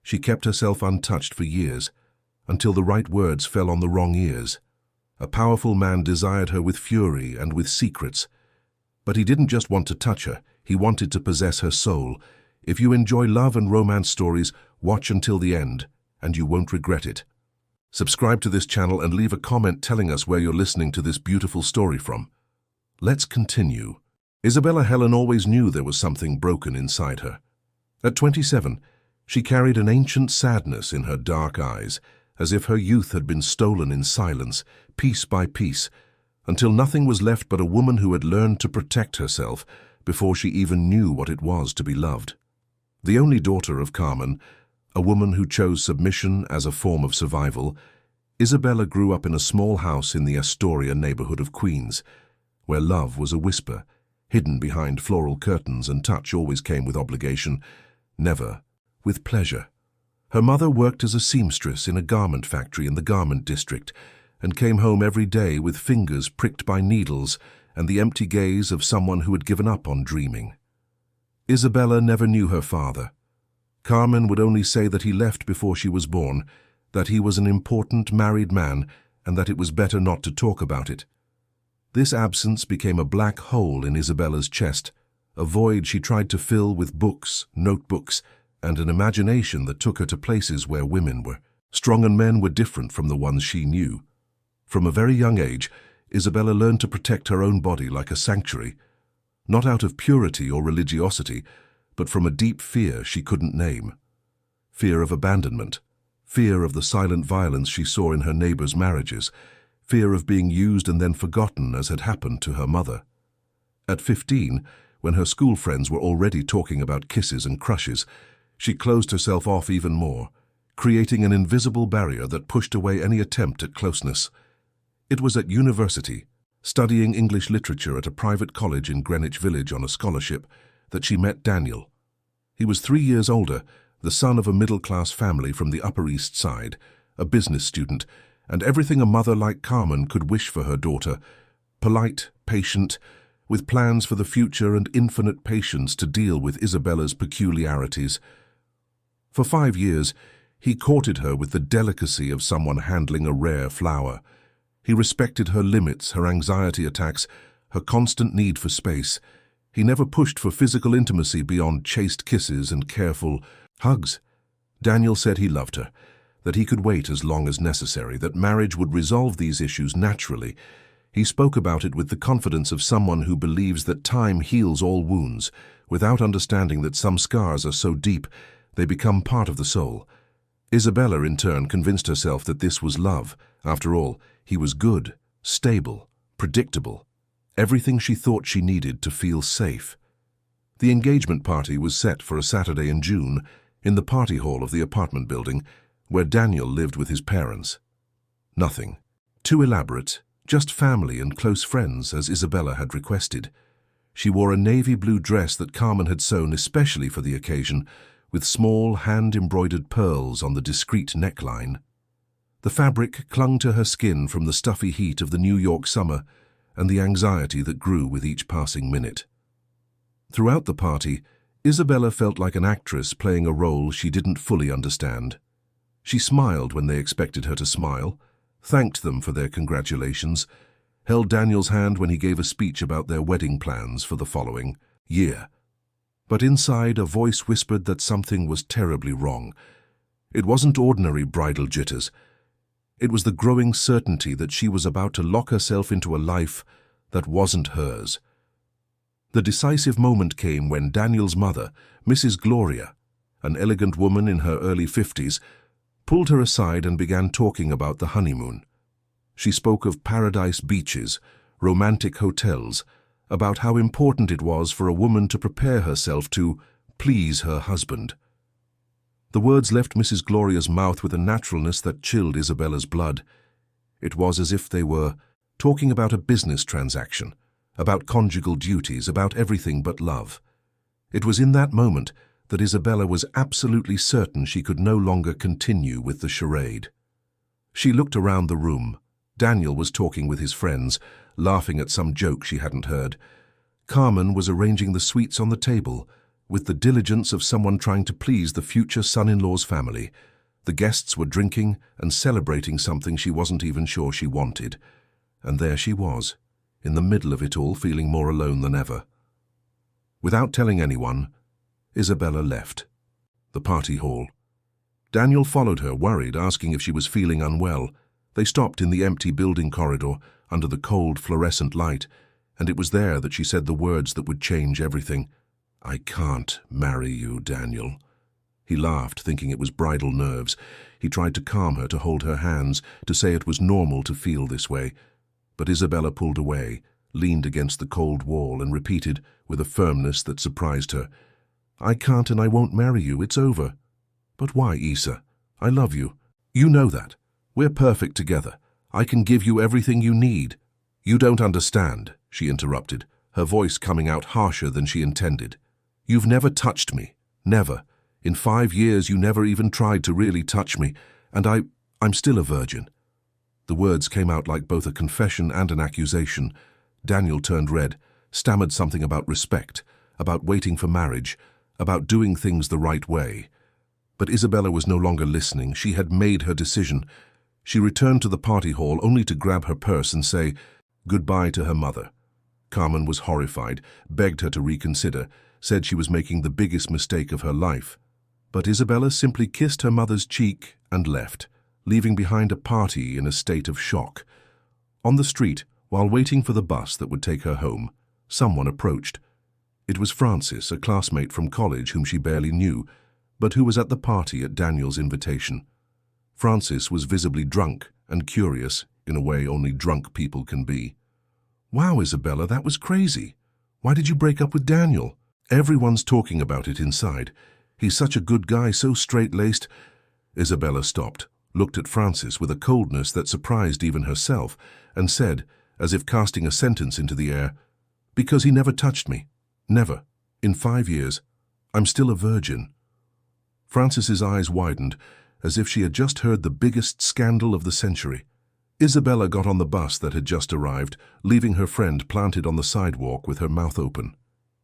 She kept herself untouched for years, until the right words fell on the wrong ears. A powerful man desired her with fury and with secrets. But he didn't just want to touch her, he wanted to possess her soul. If you enjoy love and romance stories, watch until the end, and you won't regret it. Subscribe to this channel and leave a comment telling us where you're listening to this beautiful story from. Let's continue. Isabella Helen always knew there was something broken inside her. At 27, she carried an ancient sadness in her dark eyes, as if her youth had been stolen in silence, piece by piece, until nothing was left but a woman who had learned to protect herself before she even knew what it was to be loved. The only daughter of Carmen, a woman who chose submission as a form of survival, Isabella grew up in a small house in the Astoria neighborhood of Queens, where love was a whisper, hidden behind floral curtains, and touch always came with obligation, never with pleasure. Her mother worked as a seamstress in a garment factory in the garment district and came home every day with fingers pricked by needles and the empty gaze of someone who had given up on dreaming. Isabella never knew her father. Carmen would only say that he left before she was born, that he was an important married man, and that it was better not to talk about it. This absence became a black hole in Isabella's chest, a void she tried to fill with books, notebooks, and an imagination that took her to places where women were. Strong and men were different from the ones she knew. From a very young age, Isabella learned to protect her own body like a sanctuary, not out of purity or religiosity, but from a deep fear she couldn't name. Fear of abandonment, fear of the silent violence she saw in her neighbors' marriages, fear of being used and then forgotten as had happened to her mother. At 15, when her school friends were already talking about kisses and crushes, she closed herself off even more, creating an invisible barrier that pushed away any attempt at closeness. It was at university, studying English literature at a private college in Greenwich Village on a scholarship, that she met Daniel. He was 3 years older, the son of a middle-class family from the Upper East Side, a business student, and everything a mother like Carmen could wish for her daughter: polite, patient, with plans for the future and infinite patience to deal with Isabella's peculiarities. For 5 years, he courted her with the delicacy of someone handling a rare flower. He respected her limits, her anxiety attacks, her constant need for space. He never pushed for physical intimacy beyond chaste kisses and careful hugs. Daniel said he loved her, that he could wait as long as necessary, that marriage would resolve these issues naturally. He spoke about it with the confidence of someone who believes that time heals all wounds, without understanding that some scars are so deep they become part of the soul. Isabella, in turn, convinced herself that this was love. After all, he was good, stable, predictable, everything she thought she needed to feel safe. The engagement party was set for a Saturday in June in the party hall of the apartment building where Daniel lived with his parents. Nothing too elaborate, just family and close friends as Isabella had requested. She wore a navy blue dress that Carmen had sewn especially for the occasion, with small hand-embroidered pearls on the discreet neckline. The fabric clung to her skin from the stuffy heat of the New York summer and the anxiety that grew with each passing minute. Throughout the party, Isabella felt like an actress playing a role she didn't fully understand. She smiled when they expected her to smile, thanked them for their congratulations, held Daniel's hand when he gave a speech about their wedding plans for the following year. But inside, a voice whispered that something was terribly wrong. It wasn't ordinary bridal jitters. It was the growing certainty that she was about to lock herself into a life that wasn't hers. The decisive moment came when Daniel's mother, Mrs. Gloria, an elegant woman in her early 50s, pulled her aside and began talking about the honeymoon. She spoke of paradise beaches, romantic hotels, about how important it was for a woman to prepare herself to please her husband. The words left Mrs. Gloria's mouth with a naturalness that chilled Isabella's blood. It was as if they were talking about a business transaction, about conjugal duties, about everything but love. It was in that moment that Isabella was absolutely certain she could no longer continue with the charade. She looked around the room. Daniel was talking with his friends, laughing at some joke she hadn't heard. Carmen was arranging the sweets on the table, with the diligence of someone trying to please the future son-in-law's family. The guests were drinking and celebrating something she wasn't even sure she wanted. And there she was, in the middle of it all, feeling more alone than ever. Without telling anyone, Isabella left the party hall. Daniel followed her, worried, asking if she was feeling unwell. They stopped in the empty building corridor under the cold fluorescent light, and it was there that she said the words that would change everything. "I can't marry you, Daniel." He laughed, thinking it was bridal nerves. He tried to calm her, to hold her hands, to say it was normal to feel this way. But Isabella pulled away, leaned against the cold wall, and repeated, with a firmness that surprised her, "I can't and I won't marry you. It's over." "But why, Isa? I love you. You know that. We're perfect together. I can give you everything you need." "You don't understand," she interrupted, her voice coming out harsher than she intended. "You've never touched me. Never. In 5 years you never even tried to really touch me, and I'm still a virgin." The words came out like both a confession and an accusation. Daniel turned red, stammered something about respect, about waiting for marriage, about doing things the right way. But Isabella was no longer listening. She had made her decision. She returned to the party hall only to grab her purse and say goodbye to her mother. Carmen was horrified, begged her to reconsider, said she was making the biggest mistake of her life. But Isabella simply kissed her mother's cheek and left, leaving behind a party in a state of shock. On the street, while waiting for the bus that would take her home, someone approached. It was Francis, a classmate from college whom she barely knew, but who was at the party at Daniel's invitation. Francis was visibly drunk and curious, in a way only drunk people can be. "Wow, Isabella, that was crazy. Why did you break up with Daniel? Everyone's talking about it inside. He's such a good guy, so straight-laced." Isabella stopped, looked at Francis with a coldness that surprised even herself, and said, as if casting a sentence into the air, "Because he never touched me. Never. In 5 years. I'm still a virgin." Francis's eyes widened, as if she had just heard the biggest scandal of the century. Isabella got on the bus that had just arrived, leaving her friend planted on the sidewalk with her mouth open.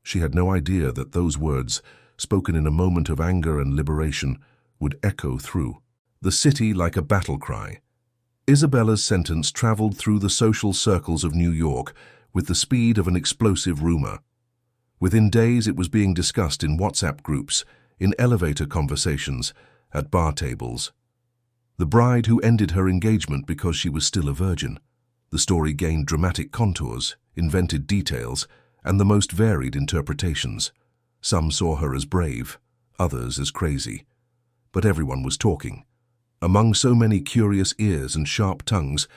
She had no idea that those words, spoken in a moment of anger and liberation, would echo through the city like a battle cry. Isabella's sentence traveled through the social circles of New York with the speed of an explosive rumor. Within days it was being discussed in WhatsApp groups, in elevator conversations, at bar tables. The bride who ended her engagement because she was still a virgin. The story gained dramatic contours, invented details, and the most varied interpretations. Some saw her as brave, others as crazy. But everyone was talking. Among so many curious ears and sharp tongues,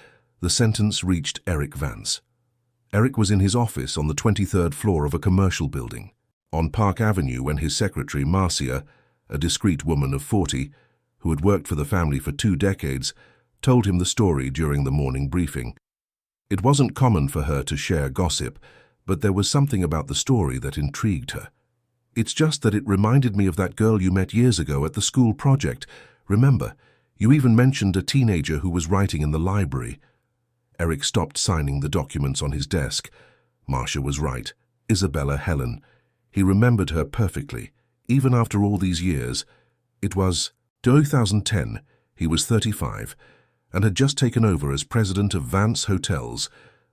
the sentence reached Eric Vance. Eric was in his office on the 23rd floor of a commercial building, on Park Avenue, when his secretary, Marcia, a discreet woman of 40, who had worked for the family for 2 decades, told him the story during the morning briefing. It wasn't common for her to share gossip, but there was something about the story that intrigued her. "It's just that it reminded me of that girl you met years ago at the school project. Remember, you even mentioned a teenager who was writing in the library." Eric stopped signing the documents on his desk. Marcia was right. Isabella Helen. He remembered her perfectly, even after all these years. It was 2010. He was 35 and had just taken over as president of Vance Hotels,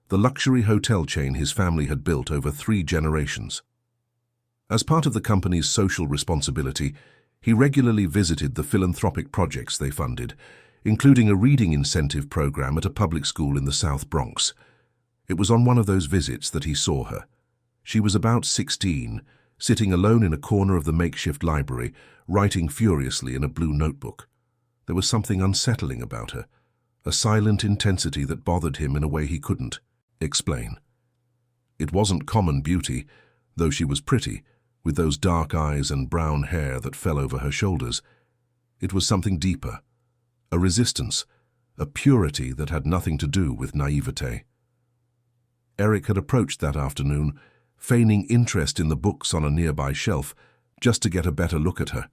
the luxury hotel chain his family had built over 3 generations. As part of the company's social responsibility, he regularly visited the philanthropic projects they funded, including a reading incentive program at a public school in the South Bronx. It was on one of those visits that he saw her. She was about 16, sitting alone in a corner of the makeshift library, writing furiously in a blue notebook. There was something unsettling about her, a silent intensity that bothered him in a way he couldn't explain. It wasn't common beauty, though she was pretty, with those dark eyes and brown hair that fell over her shoulders. It was something deeper, a resistance, a purity that had nothing to do with naivete. Eric had approached that afternoon, feigning interest in the books on a nearby shelf, just to get a better look at her.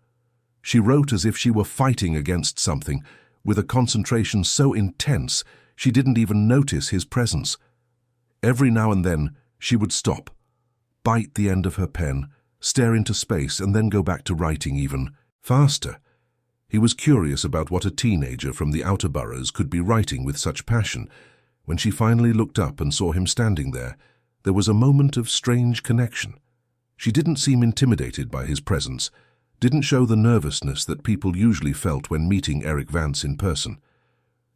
She wrote as if she were fighting against something, with a concentration so intense she didn't even notice his presence. Every now and then she would stop, bite the end of her pen, stare into space, and then go back to writing even faster. He was curious about what a teenager from the outer boroughs could be writing with such passion. When she finally looked up and saw him standing there was a moment of strange connection. She didn't seem intimidated by his presence, didn't show the nervousness that people usually felt when meeting Eric Vance in person.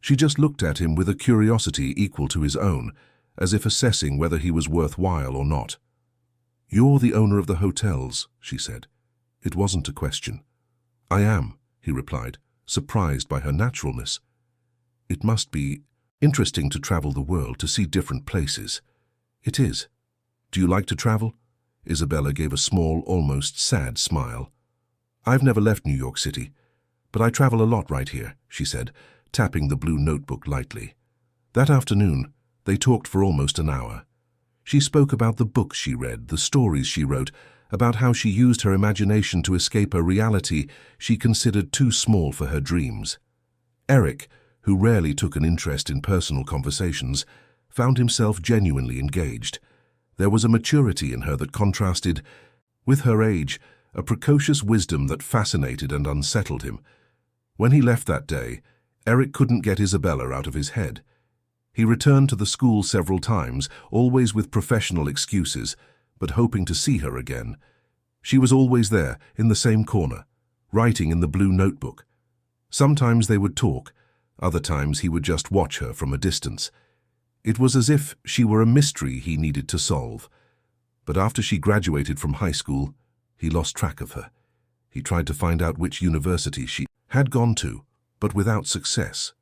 She just looked at him with a curiosity equal to his own, as if assessing whether he was worthwhile or not. "You're the owner of the hotels," she said. It wasn't a question. "I am," he replied, surprised by her naturalness. "It must be interesting to travel the world, to see different places." "It is. Do you like to travel?" Isabella gave a small, almost sad smile. "I've never left New York City, but I travel a lot right here," she said, tapping the blue notebook lightly. That afternoon, they talked for almost an hour. She spoke about the books she read, the stories she wrote, about how she used her imagination to escape a reality she considered too small for her dreams. Eric, who rarely took an interest in personal conversations, found himself genuinely engaged. There was a maturity in her that contrasted with her age, a precocious wisdom that fascinated and unsettled him. When he left that day, Eric couldn't get Isabella out of his head. He returned to the school several times, always with professional excuses, but hoping to see her again. She was always there, in the same corner, writing in the blue notebook. Sometimes they would talk, other times he would just watch her from a distance. It was as if she were a mystery he needed to solve. But after she graduated from high school, he lost track of her. He tried to find out which university she had gone to, but without success.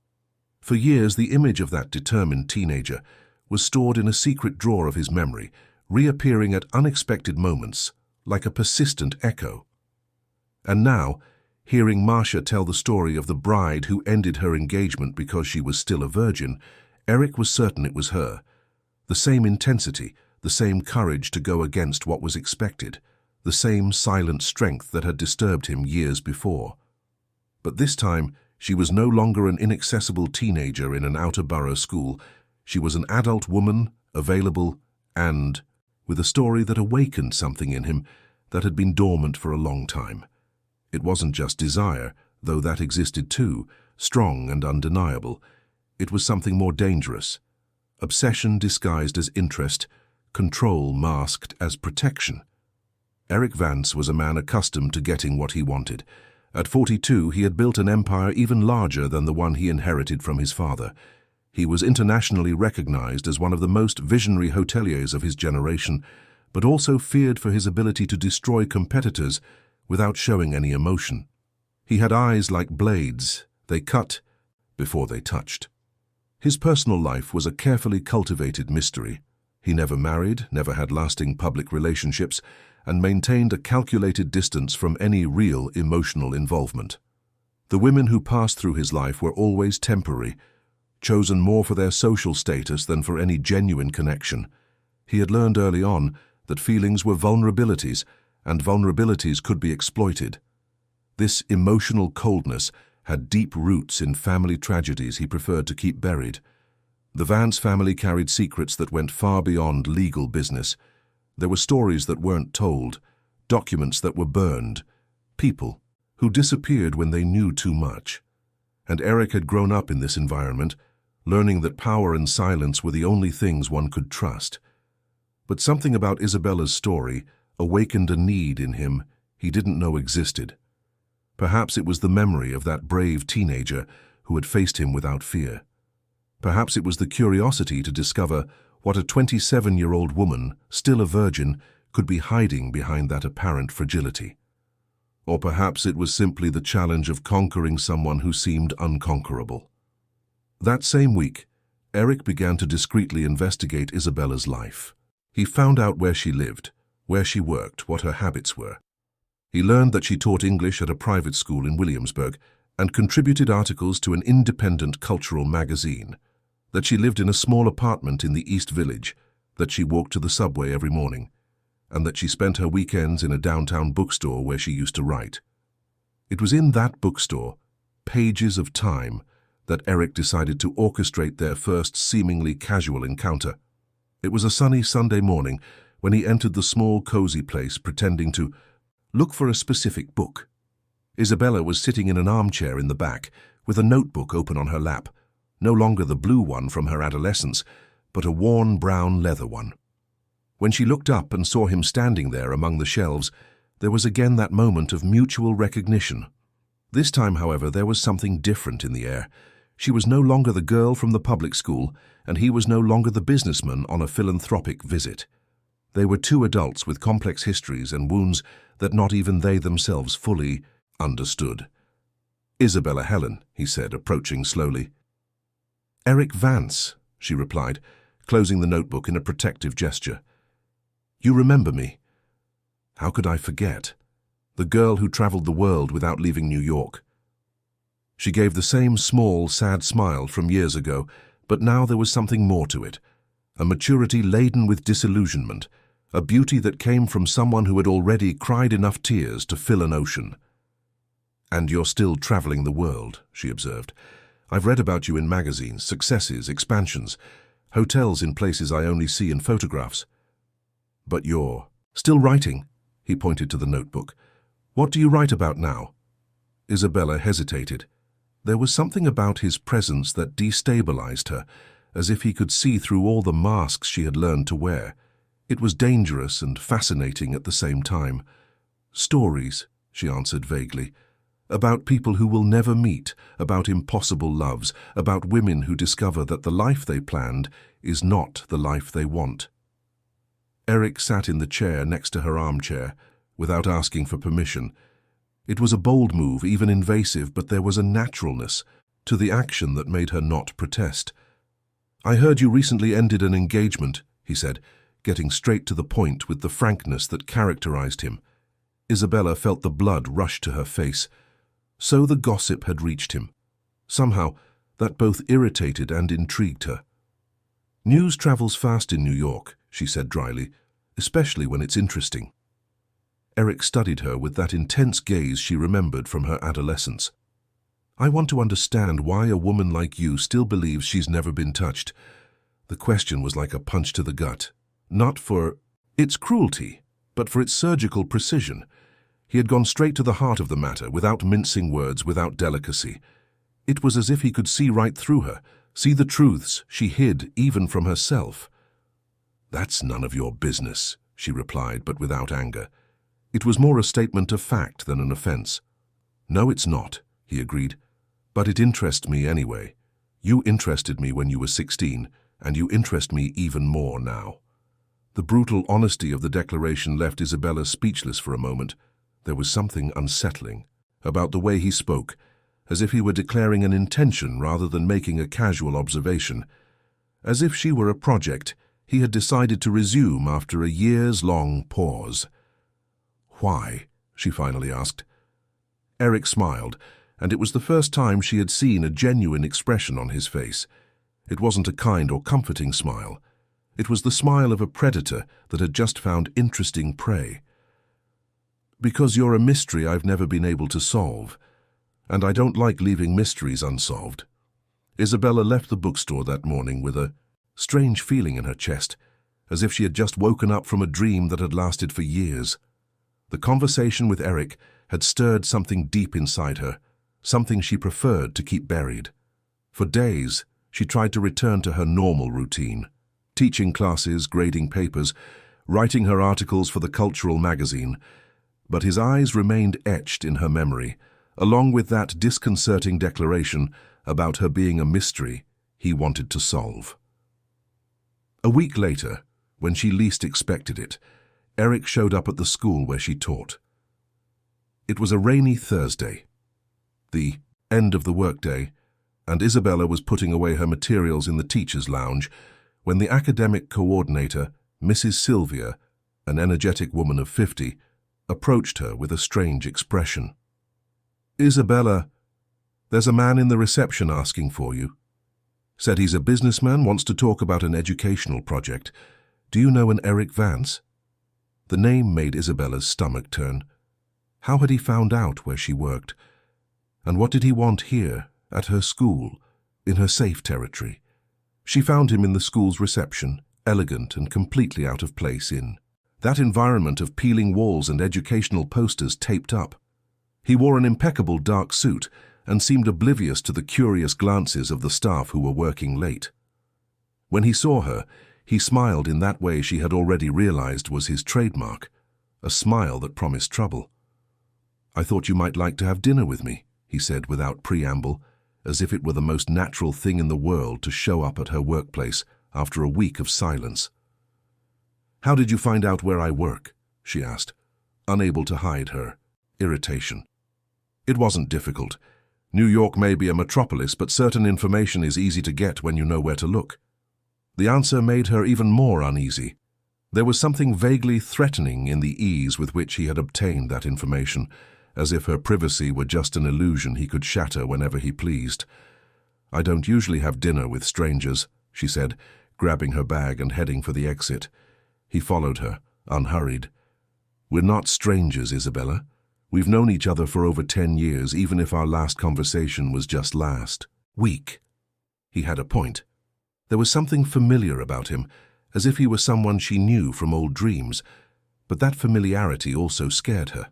For years, the image of that determined teenager was stored in a secret drawer of his memory, reappearing at unexpected moments, like a persistent echo. And now, hearing Marcia tell the story of the bride who ended her engagement because she was still a virgin, Eric was certain it was her. The same intensity, the same courage to go against what was expected, the same silent strength that had disturbed him years before. But this time, she was no longer an inaccessible teenager in an outer borough school. She was an adult woman, available, and with a story that awakened something in him that had been dormant for a long time. It wasn't just desire, though that existed too, strong and undeniable. It was something more dangerous. Obsession disguised as interest, control masked as protection. Eric Vance was a man accustomed to getting what he wanted. At 42, he had built an empire even larger than the one he inherited from his father. He was internationally recognized as one of the most visionary hoteliers of his generation, but also feared for his ability to destroy competitors without showing any emotion. He had eyes like blades. They cut before they touched. His personal life was a carefully cultivated mystery. He never married, never had lasting public relationships, and maintained a calculated distance from any real emotional involvement. The women who passed through his life were always temporary, chosen more for their social status than for any genuine connection. He had learned early on that feelings were vulnerabilities, and vulnerabilities could be exploited. This emotional coldness had deep roots in family tragedies he preferred to keep buried. The Vance family carried secrets that went far beyond legal business. There were stories that weren't told, documents that were burned, people who disappeared when they knew too much. And Eric had grown up in this environment, learning that power and silence were the only things one could trust. But something about Isabella's story awakened a need in him he didn't know existed. Perhaps it was the memory of that brave teenager who had faced him without fear. Perhaps it was the curiosity to discover what a 27-year-old woman, still a virgin, could be hiding behind that apparent fragility. Or perhaps it was simply the challenge of conquering someone who seemed unconquerable. That same week, Eric began to discreetly investigate Isabella's life. He found out where she lived, where she worked, what her habits were. He learned that she taught English at a private school in Williamsburg and contributed articles to an independent cultural magazine, that she lived in a small apartment in the East Village, that she walked to the subway every morning, and that she spent her weekends in a downtown bookstore where she used to write. It was in that bookstore, pages of time, that Eric decided to orchestrate their first seemingly casual encounter. It was a sunny Sunday morning when he entered the small, cozy place pretending to look for a specific book. Isabella was sitting in an armchair in the back, with a notebook open on her lap, no longer the blue one from her adolescence, but a worn brown leather one. When she looked up and saw him standing there among the shelves, there was again that moment of mutual recognition. This time, however, there was something different in the air. She was no longer the girl from the public school, and he was no longer the businessman on a philanthropic visit. They were two adults with complex histories and wounds that not even they themselves fully understood. "Isabella Helen," he said, approaching slowly. "Eric Vance," she replied, closing the notebook in a protective gesture. "You remember me?" "How could I forget? The girl who traveled the world without leaving New York." She gave the same small, sad smile from years ago, but now there was something more to it. A maturity laden with disillusionment, a beauty that came from someone who had already cried enough tears to fill an ocean. "And you're still traveling the world," she observed. "I've read about you in magazines, successes, expansions, hotels in places I only see in photographs. But you're still writing," he pointed to the notebook. "What do you write about now?" Isabella hesitated. There was something about his presence that destabilized her, as if he could see through all the masks she had learned to wear. It was dangerous and fascinating at the same time. "Stories," she answered vaguely. "About people who will never meet, about impossible loves, about women who discover that the life they planned is not the life they want." Eric sat in the chair next to her armchair, without asking for permission. It was a bold move, even invasive, but there was a naturalness to the action that made her not protest. "I heard you recently ended an engagement," he said, getting straight to the point with the frankness that characterized him. Isabella felt the blood rush to her face. So the gossip had reached him. Somehow, that both irritated and intrigued her. "News travels fast in New York," she said dryly, "especially when it's interesting." Eric studied her with that intense gaze she remembered from her adolescence. "I want to understand why a woman like you still believes she's never been touched." The question was like a punch to the gut. Not for its cruelty, but for its surgical precision. He had gone straight to the heart of the matter, without mincing words, without delicacy. It was as if he could see right through her, see the truths she hid even from herself. "That's none of your business," she replied, but without anger. It was more a statement of fact than an offense. "No, it's not," he agreed. "But it interests me anyway. You interested me when you were 16, and you interest me even more now." The brutal honesty of the declaration left Isabella speechless for a moment. There was something unsettling about the way he spoke, as if he were declaring an intention rather than making a casual observation. As if she were a project he had decided to resume after a years-long pause. "Why?" she finally asked. Eric smiled, and it was the first time she had seen a genuine expression on his face. It wasn't a kind or comforting smile. It was the smile of a predator that had just found interesting prey. "Because you're a mystery I've never been able to solve, and I don't like leaving mysteries unsolved." Isabella left the bookstore that morning with a strange feeling in her chest, as if she had just woken up from a dream that had lasted for years. The conversation with Eric had stirred something deep inside her, something she preferred to keep buried. For days, she tried to return to her normal routine, teaching classes, grading papers, writing her articles for the cultural magazine, but his eyes remained etched in her memory, along with that disconcerting declaration about her being a mystery he wanted to solve. A week later, when she least expected it, Eric showed up at the school where she taught. It was a rainy Thursday, the end of the workday, and Isabella was putting away her materials in the teacher's lounge when the academic coordinator, Mrs. Sylvia, an energetic woman of 50, approached her with a strange expression. "Isabella, there's a man in the reception asking for you. Said he's a businessman, wants to talk about an educational project. Do you know an Eric Vance?" The name made Isabella's stomach turn. How had he found out where she worked? And what did he want here, at her school, in her safe territory? She found him in the school's reception, elegant and completely out of place in That environment of peeling walls and educational posters taped up. He wore an impeccable dark suit and seemed oblivious to the curious glances of the staff who were working late. When he saw her, he smiled in that way she had already realized was his trademark, a smile that promised trouble. "I thought you might like to have dinner with me," he said without preamble, as if it were the most natural thing in the world to show up at her workplace after a week of silence. "How did you find out where I work?" she asked, unable to hide her irritation. It wasn't difficult. New York may be a metropolis, but certain information is easy to get when you know where to look. The answer made her even more uneasy. There was something vaguely threatening in the ease with which he had obtained that information, as if her privacy were just an illusion he could shatter whenever he pleased. "I don't usually have dinner with strangers," she said, grabbing her bag and heading for the exit. He followed her, unhurried. "We're not strangers, Isabella. We've known each other for over 10 years, even if our last conversation was just last week." He had a point. There was something familiar about him, as if he were someone she knew from old dreams, but that familiarity also scared her.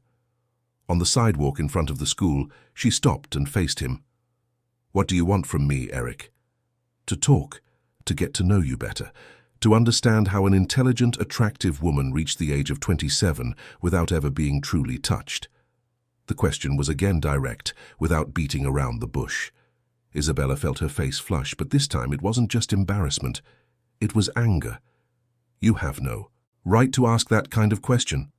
On the sidewalk in front of the school, she stopped and faced him. "What do you want from me, Eric?" "To talk, to get to know you better, to understand how an intelligent, attractive woman reached the age of 27 without ever being truly touched." The question was again direct, without beating around the bush. Isabella felt her face flush, but this time it wasn't just embarrassment. It was anger. "You have no right to ask that kind of question."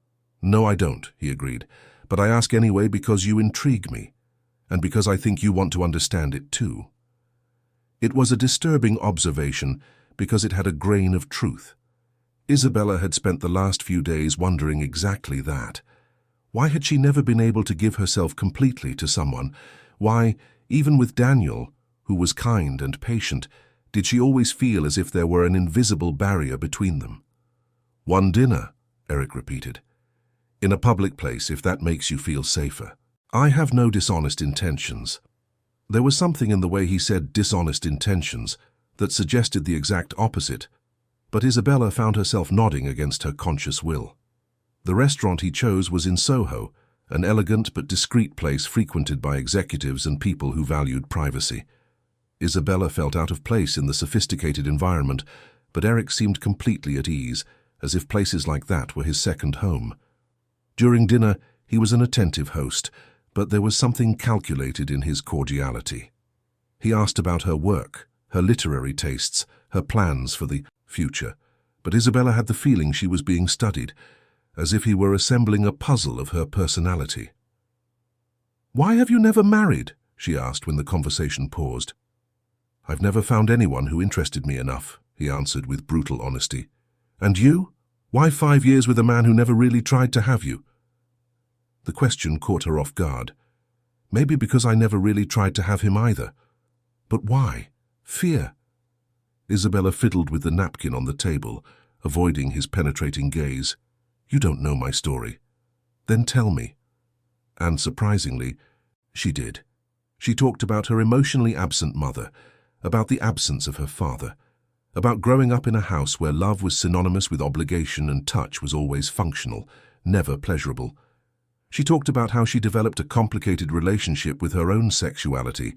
"No, I don't," he agreed. "But I ask anyway because you intrigue me, and because I think you want to understand it too." It was a disturbing observation because it had a grain of truth. Isabella had spent the last few days wondering exactly that. Why had she never been able to give herself completely to someone? Why, even with Daniel, who was kind and patient, did she always feel as if there were an invisible barrier between them? "One dinner," Eric repeated. "In a public place, if that makes you feel safer. I have no dishonest intentions." There was something in the way he said dishonest intentions that suggested the exact opposite, but Isabella found herself nodding against her conscious will. The restaurant he chose was in Soho, an elegant but discreet place frequented by executives and people who valued privacy. Isabella felt out of place in the sophisticated environment, but Eric seemed completely at ease, as if places like that were his second home. During dinner, he was an attentive host, but there was something calculated in his cordiality. He asked about her work, her literary tastes, her plans for the future, but Isabella had the feeling she was being studied, as if he were assembling a puzzle of her personality. "Why have you never married?" she asked when the conversation paused. "I've never found anyone who interested me enough," he answered with brutal honesty. "And you? Why 5 years with a man who never really tried to have you?" The question caught her off guard. Maybe because I never really tried to have him either. But why? Fear. Isabella fiddled with the napkin on the table, avoiding his penetrating gaze. "You don't know my story." "Then tell me." And surprisingly, she did. She talked about her emotionally absent mother, about the absence of her father, about growing up in a house where love was synonymous with obligation and touch was always functional, never pleasurable. She talked about how she developed a complicated relationship with her own sexuality,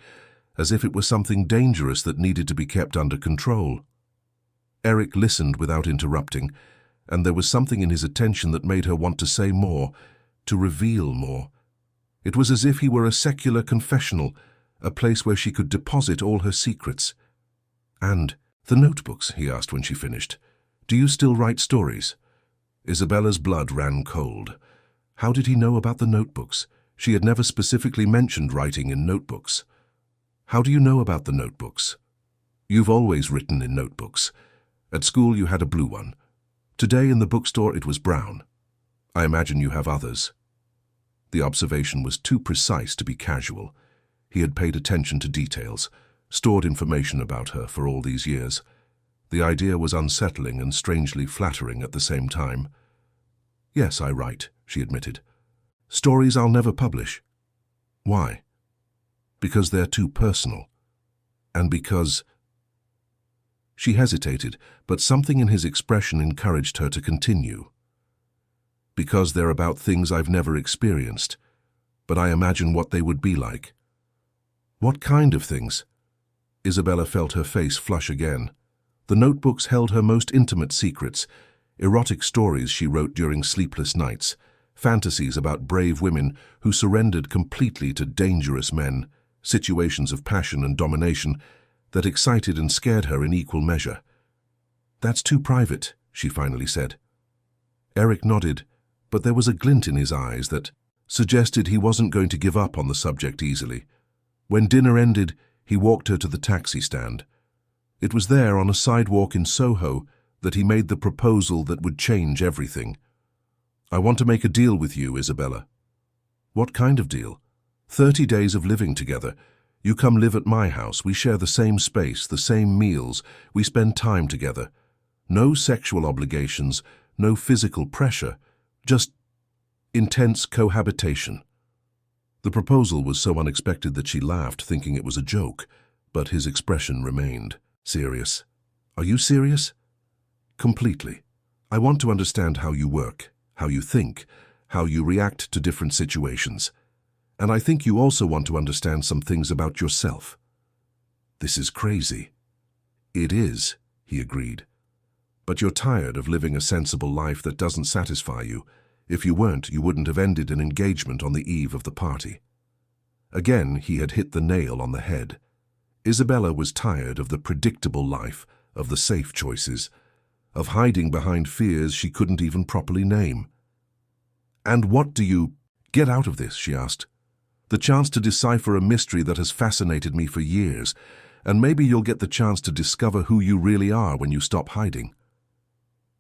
as if it was something dangerous that needed to be kept under control. Eric listened without interrupting, and there was something in his attention that made her want to say more, to reveal more. It was as if he were a secular confessional, a place where she could deposit all her secrets. "And the notebooks," he asked when she finished. "Do you still write stories?" Isabella's blood ran cold. How did he know about the notebooks? She had never specifically mentioned writing in notebooks. "How do you know about the notebooks?" "You've always written in notebooks. At school you had a blue one. Today in the bookstore it was brown. I imagine you have others." The observation was too precise to be casual. He had paid attention to details, stored information about her for all these years. The idea was unsettling and strangely flattering at the same time. "Yes, I write," she admitted. "Stories I'll never publish." "Why?" "Because they're too personal. And because—" She hesitated, but something in his expression encouraged her to continue. Because they're about things I've never experienced, but I imagine what they would be like. What kind of things? Isabella felt her face flush again. The notebooks held her most intimate secrets, erotic stories she wrote during sleepless nights, fantasies about brave women who surrendered completely to dangerous men, situations of passion and domination that excited and scared her in equal measure. "That's too private," she finally said. Eric nodded, but there was a glint in his eyes that suggested he wasn't going to give up on the subject easily. When dinner ended, he walked her to the taxi stand. It was there, on a sidewalk in Soho, that he made the proposal that would change everything. "I want to make a deal with you, Isabella." "What kind of deal?" 30 days of living together. You come live at my house, we share the same space, the same meals, we spend time together. No sexual obligations, no physical pressure, just intense cohabitation. The proposal was so unexpected that she laughed, thinking it was a joke, but his expression remained. "Serious? Are you serious?" "Completely. I want to understand how you work, how you think, how you react to different situations. And I think you also want to understand some things about yourself." "This is crazy." "It is," he agreed. "But you're tired of living a sensible life that doesn't satisfy you. If you weren't, you wouldn't have ended an engagement on the eve of the party." Again, he had hit the nail on the head. Isabella was tired of the predictable life, of the safe choices, of hiding behind fears she couldn't even properly name. "And what do you get out of this?" she asked. "The chance to decipher a mystery that has fascinated me for years, and maybe you'll get the chance to discover who you really are when you stop hiding."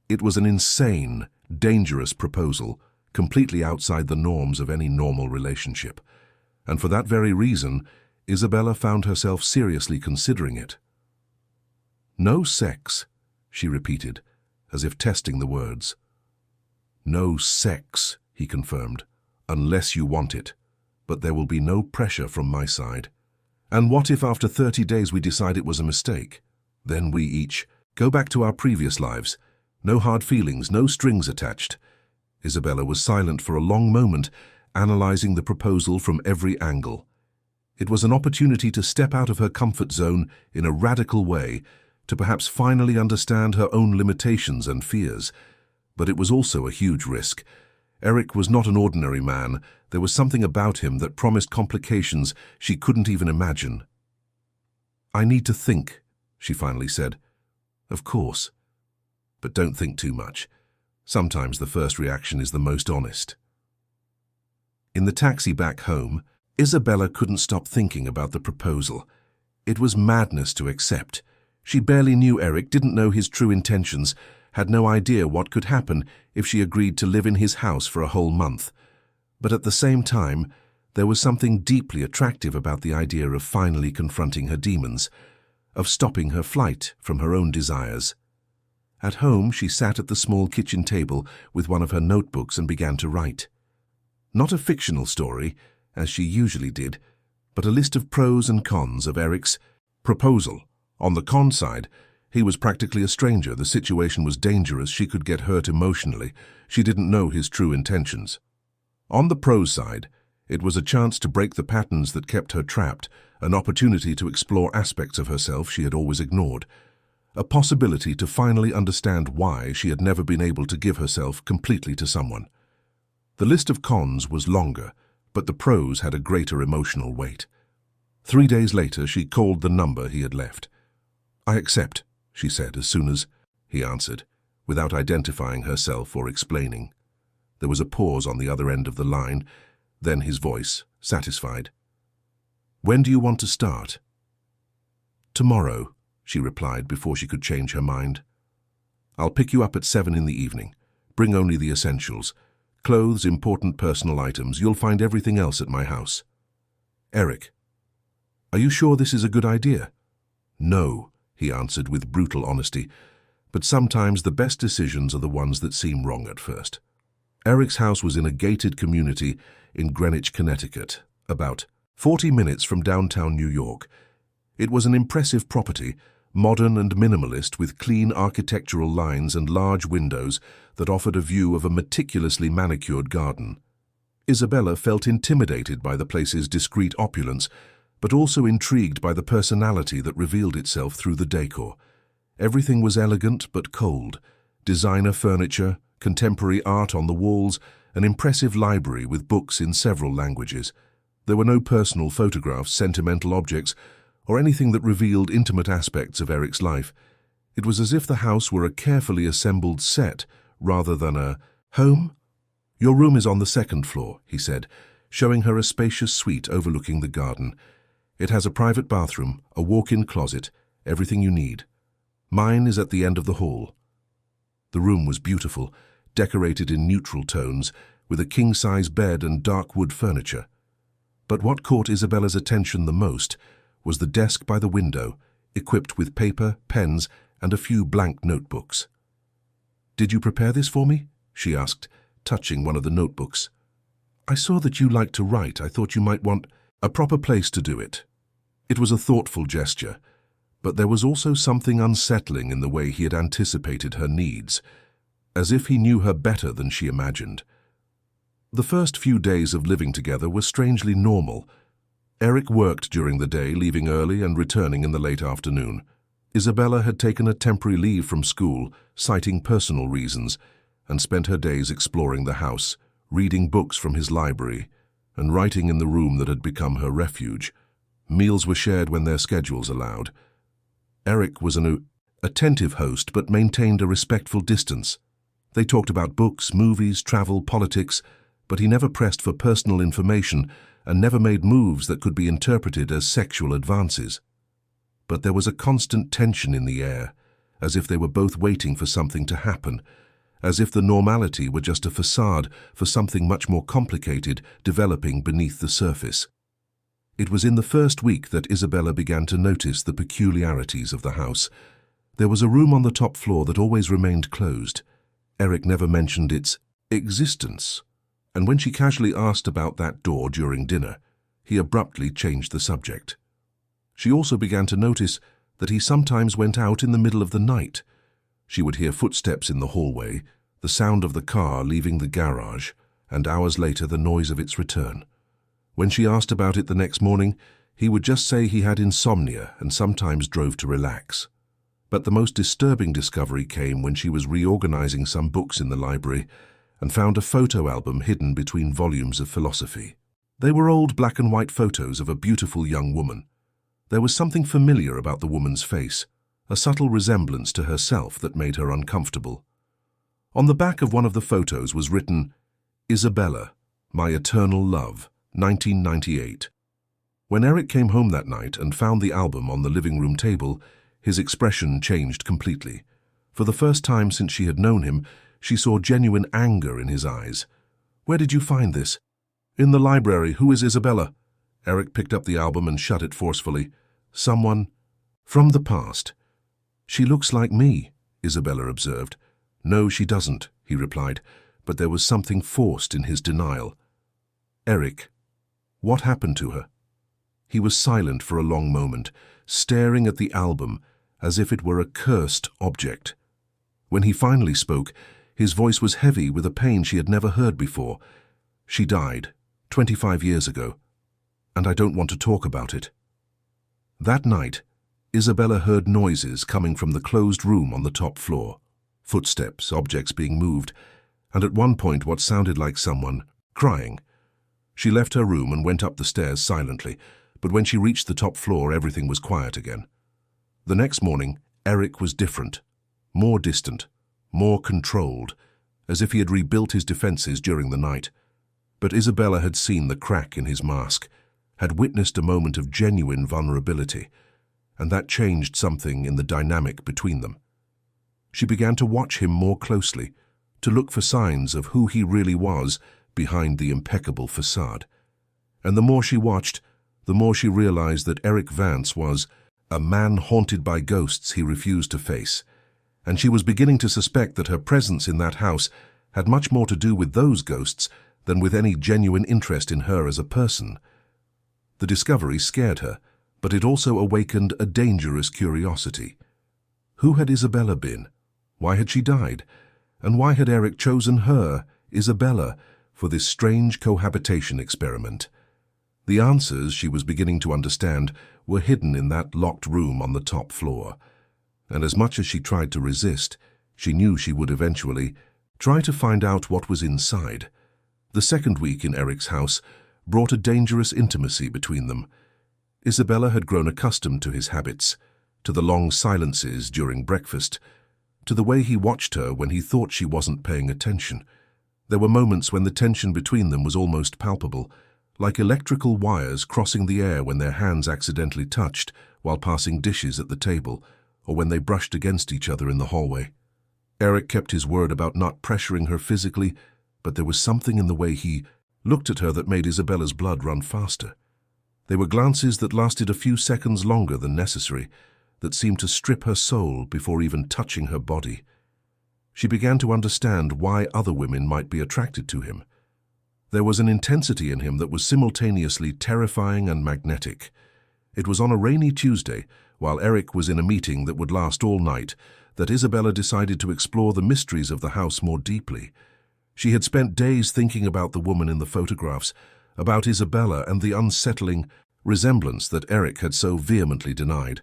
It was an insane, dangerous proposal, completely outside the norms of any normal relationship. And for that very reason, Isabella found herself seriously considering it. "No sex," she repeated, as if testing the words. "No sex," he confirmed, "unless you want it. But there will be no pressure from my side." "And what if after 30 days we decide it was a mistake? Then we each go back to our previous lives. No hard feelings, no strings attached." Isabella was silent for a long moment, analyzing the proposal from every angle. It was an opportunity to step out of her comfort zone in a radical way, to perhaps finally understand her own limitations and fears. But it was also a huge risk. Eric was not an ordinary man. There was something about him that promised complications she couldn't even imagine. "I need to think," she finally said. "Of course. But don't think too much. Sometimes the first reaction is the most honest." In the taxi back home, Isabella couldn't stop thinking about the proposal. It was madness to accept. She barely knew Eric, didn't know his true intentions, had no idea what could happen if she agreed to live in his house for a whole month. But at the same time, there was something deeply attractive about the idea of finally confronting her demons, of stopping her flight from her own desires. At home, she sat at the small kitchen table with one of her notebooks and began to write. Not a fictional story, as she usually did, but a list of pros and cons of Eric's proposal. On the con side, he was practically a stranger. The situation was dangerous. She could get hurt emotionally. She didn't know his true intentions. On the pros side, it was a chance to break the patterns that kept her trapped, an opportunity to explore aspects of herself she had always ignored, a possibility to finally understand why she had never been able to give herself completely to someone. The list of cons was longer, but the pros had a greater emotional weight. 3 days later, she called the number he had left. "I accept," she said as soon as he answered, without identifying herself or explaining. There was a pause on the other end of the line, then his voice, satisfied. "When do you want to start?" "Tomorrow," she replied before she could change her mind. "I'll pick you up at 7 in the evening. Bring only the essentials. Clothes, important personal items. You'll find everything else at my house." "Eric, are you sure this is a good idea?" "No," he answered with brutal honesty, "but sometimes the best decisions are the ones that seem wrong at first." Eric's house was in a gated community in Greenwich, Connecticut, about 40 minutes from downtown New York. It was an impressive property, modern and minimalist with clean architectural lines and large windows that offered a view of a meticulously manicured garden. Isabella felt intimidated by the place's discreet opulence, but also intrigued by the personality that revealed itself through the decor. Everything was elegant but cold. Designer furniture, contemporary art on the walls, an impressive library with books in several languages. There were no personal photographs, sentimental objects, or anything that revealed intimate aspects of Eric's life. It was as if the house were a carefully assembled set rather than a home. "Your room is on the second floor," he said, showing her a spacious suite overlooking the garden. "It has a private bathroom, a walk-in closet, everything you need. Mine is at the end of the hall." The room was beautiful, decorated in neutral tones, with a king-size bed and dark wood furniture. But what caught Isabella's attention the most was the desk by the window, equipped with paper, pens, and a few blank notebooks. "Did you prepare this for me?" she asked, touching one of the notebooks. "I saw that you like to write. I thought you might want a proper place to do it." It was a thoughtful gesture, but there was also something unsettling in the way he had anticipated her needs, as if he knew her better than she imagined. The first few days of living together were strangely normal. Eric worked during the day, leaving early and returning in the late afternoon. Isabella had taken a temporary leave from school, citing personal reasons, and spent her days exploring the house, reading books from his library, and writing in the room that had become her refuge. Meals were shared when their schedules allowed. Eric was an attentive host but maintained a respectful distance. They talked about books, movies, travel, politics, but he never pressed for personal information and never made moves that could be interpreted as sexual advances. But there was a constant tension in the air, as if they were both waiting for something to happen, as if the normality were just a facade for something much more complicated developing beneath the surface. It was in the first week that Isabella began to notice the peculiarities of the house. There was a room on the top floor that always remained closed. Eric never mentioned its existence, and when she casually asked about that door during dinner, he abruptly changed the subject. She also began to notice that he sometimes went out in the middle of the night. She would hear footsteps in the hallway, the sound of the car leaving the garage, and hours later the noise of its return. When she asked about it the next morning, he would just say he had insomnia and sometimes drove to relax. But the most disturbing discovery came when she was reorganizing some books in the library and found a photo album hidden between volumes of philosophy. They were old black and white photos of a beautiful young woman. There was something familiar about the woman's face, a subtle resemblance to herself that made her uncomfortable. On the back of one of the photos was written, "Isabella, my eternal love, 1998. When Eric came home that night and found the album on the living room table, his expression changed completely. For the first time since she had known him, she saw genuine anger in his eyes. "Where did you find this?" "In the library. Who is Isabella?" Eric picked up the album and shut it forcefully. "Someone from the past." "She looks like me," Isabella observed. "No, she doesn't," he replied, but there was something forced in his denial. "Eric, what happened to her?" He was silent for a long moment, staring at the album as if it were a cursed object. When he finally spoke, his voice was heavy with a pain she had never heard before. "She died 25 years ago, and I don't want to talk about it." That night, Isabella heard noises coming from the closed room on the top floor. Footsteps, objects being moved, and at one point what sounded like someone crying. She left her room and went up the stairs silently, but when she reached the top floor, everything was quiet again. The next morning, Eric was different, more distant, more controlled, as if he had rebuilt his defenses during the night. But Isabella had seen the crack in his mask, had witnessed a moment of genuine vulnerability, and that changed something in the dynamic between them. She began to watch him more closely, to look for signs of who he really was behind the impeccable facade. And the more she watched, the more she realized that Eric Vance was a man haunted by ghosts he refused to face, and she was beginning to suspect that her presence in that house had much more to do with those ghosts than with any genuine interest in her as a person. The discovery scared her, but it also awakened a dangerous curiosity. Who had Isabella been? Why had she died? And why had Eric chosen her, Isabella, for this strange cohabitation experiment? The answers, she was beginning to understand, were hidden in that locked room on the top floor. And as much as she tried to resist, she knew she would eventually try to find out what was inside. The second week in Eric's house brought a dangerous intimacy between them. Isabella had grown accustomed to his habits, to the long silences during breakfast, to the way he watched her when he thought she wasn't paying attention. There were moments when the tension between them was almost palpable, like electrical wires crossing the air when their hands accidentally touched while passing dishes at the table, or when they brushed against each other in the hallway. Eric kept his word about not pressuring her physically, but there was something in the way he looked at her that made Isabella's blood run faster. They were glances that lasted a few seconds longer than necessary, that seemed to strip her soul before even touching her body. She began to understand why other women might be attracted to him. There was an intensity in him that was simultaneously terrifying and magnetic. It was on a rainy Tuesday, while Eric was in a meeting that would last all night, that Isabella decided to explore the mysteries of the house more deeply. She had spent days thinking about the woman in the photographs, about Isabella and the unsettling resemblance that Eric had so vehemently denied.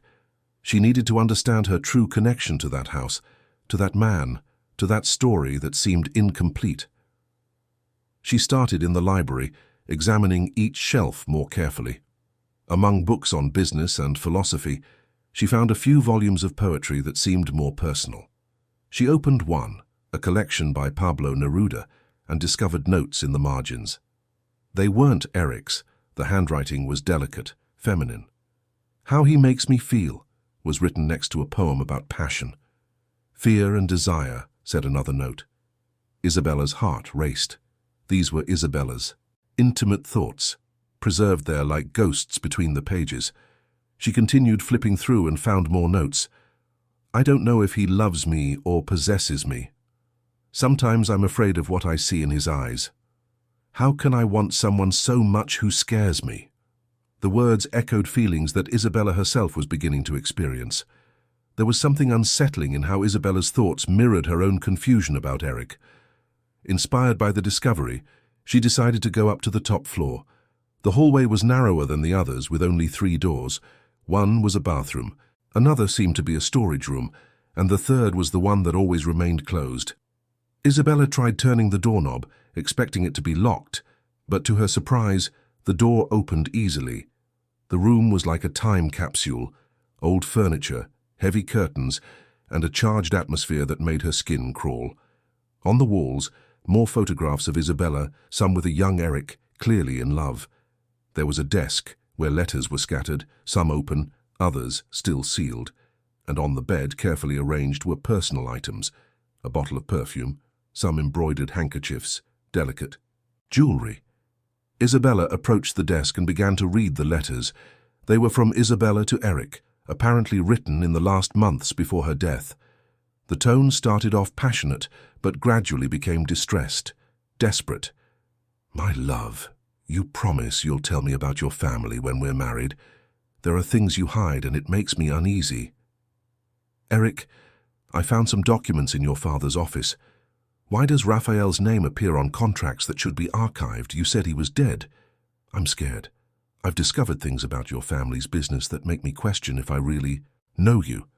She needed to understand her true connection to that house, to that man, to that story that seemed incomplete. She started in the library, examining each shelf more carefully. Among books on business and philosophy, she found a few volumes of poetry that seemed more personal. She opened one, a collection by Pablo Neruda, and discovered notes in the margins. They weren't Eric's. The handwriting was delicate, feminine. "How he makes me feel" was written next to a poem about passion. "Fear and desire," said another note. Isabella's heart raced. These were Isabella's intimate thoughts, preserved there like ghosts between the pages. She continued flipping through and found more notes. "I don't know if he loves me or possesses me. Sometimes I'm afraid of what I see in his eyes. How can I want someone so much who scares me?" The words echoed feelings that Isabella herself was beginning to experience. There was something unsettling in how Isabella's thoughts mirrored her own confusion about Eric. Inspired by the discovery, she decided to go up to the top floor. The hallway was narrower than the others, with only 3 doors. One was a bathroom, another seemed to be a storage room, and the third was the one that always remained closed. Isabella tried turning the doorknob, expecting it to be locked, but to her surprise, the door opened easily. The room was like a time capsule, old furniture, heavy curtains, and a charged atmosphere that made her skin crawl. On the walls, more photographs of Isabella, some with a young Eric, clearly in love. There was a desk where letters were scattered, some open, others still sealed, and on the bed, carefully arranged, were personal items, a bottle of perfume, some embroidered handkerchiefs, delicate jewelry. Isabella approached the desk and began to read the letters. They were from Isabella to Eric, apparently written in the last months before her death. The tone started off passionate, but gradually became distressed, desperate. "My love, you promise you'll tell me about your family when we're married. There are things you hide and it makes me uneasy. Eric, I found some documents in your father's office. Why does Raphael's name appear on contracts that should be archived? You said he was dead. I'm scared. I've discovered things about your family's business that make me question if I really know you.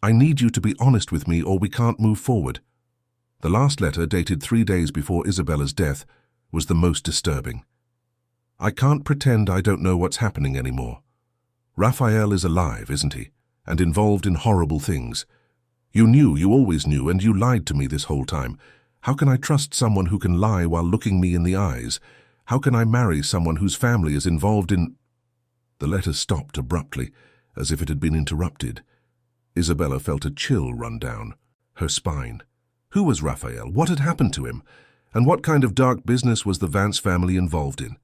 I need you to be honest with me or we can't move forward." The last letter, dated 3 days before Isabella's death, was the most disturbing. "I can't pretend I don't know what's happening anymore. Raphael is alive, isn't he? And involved in horrible things. You always knew, and you lied to me this whole time. How can I trust someone who can lie while looking me in the eyes? How can I marry someone whose family is involved in—" The letter stopped abruptly, as if it had been interrupted. Isabella felt a chill run down her spine. Who was Raphael? What had happened to him? And what kind of dark business was the Vance family involved in?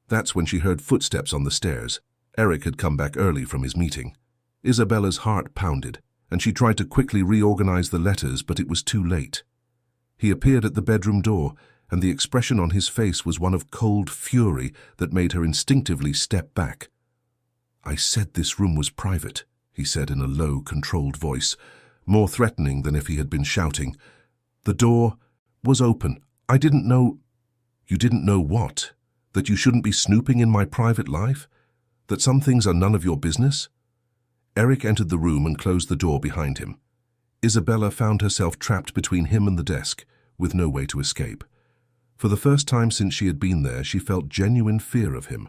That's when she heard footsteps on the stairs. Eric had come back early from his meeting. Isabella's heart pounded, and she tried to quickly reorganize the letters, but it was too late. He appeared at the bedroom door, and the expression on his face was one of cold fury that made her instinctively step back. "I said this room was private," he said in a low, controlled voice. more threatening than if he had been shouting. The door was open. I didn't know. You didn't know what? That you shouldn't be snooping in my private life? That some things are none of your business? Eric entered the room and closed the door behind him. Isabella found herself trapped between him and the desk, with no way to escape. For the first time since she had been there, she felt genuine fear of him.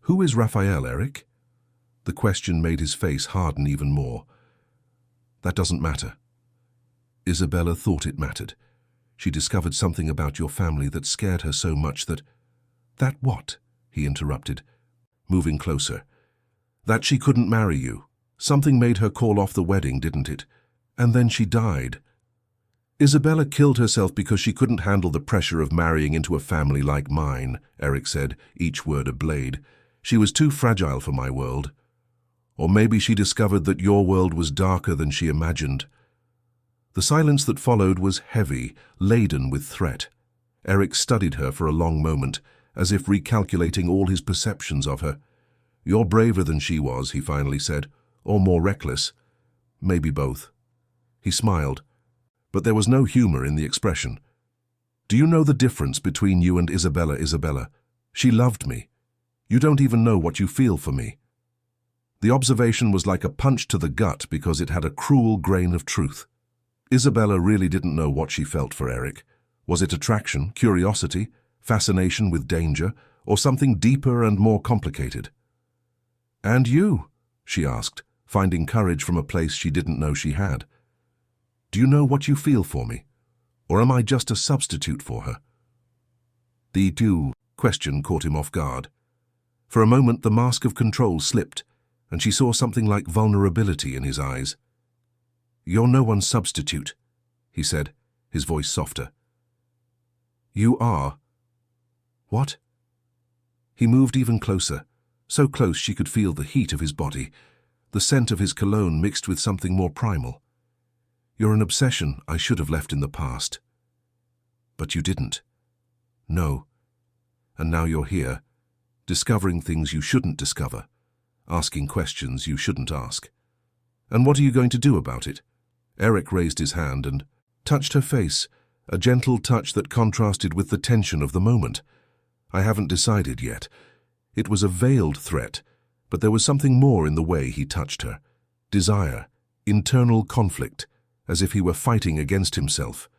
Who is Raphael, Eric? The question made his face harden even more. That doesn't matter. Isabella thought it mattered. She discovered something about your family that scared her so much that... That what? He interrupted, moving closer. That she couldn't marry you. Something made her call off the wedding, didn't it? And then she died. Isabella killed herself because she couldn't handle the pressure of marrying into a family like mine, Eric said, each word a blade. She was too fragile for my world. Or maybe she discovered that your world was darker than she imagined. The silence that followed was heavy, laden with threat. Eric studied her for a long moment, as if recalculating all his perceptions of her. You're braver than she was, he finally said, or more reckless. Maybe both. He smiled, but there was no humor in the expression. Do you know the difference between you and Isabella, Isabella? She loved me. You don't even know what you feel for me. The observation was like a punch to the gut because it had a cruel grain of truth. Isabella really didn't know what she felt for Eric. Was it attraction, curiosity, fascination with danger, or something deeper and more complicated? And you? She asked, finding courage from a place she didn't know she had. Do you know what you feel for me? Or am I just a substitute for her? The "do" question caught him off guard. For a moment the mask of control slipped, and she saw something like vulnerability in his eyes. You're no one's substitute, he said, his voice softer. You are. What? He moved even closer, so close she could feel the heat of his body, the scent of his cologne mixed with something more primal. You're an obsession I should have left in the past. But you didn't. No. And now you're here, discovering things you shouldn't discover, asking questions you shouldn't ask. And what are you going to do about it? Eric raised his hand and touched her face, a gentle touch that contrasted with the tension of the moment. I haven't decided yet. It was a veiled threat, but there was something more in the way he touched her. Desire, internal conflict, as if he were fighting against himself.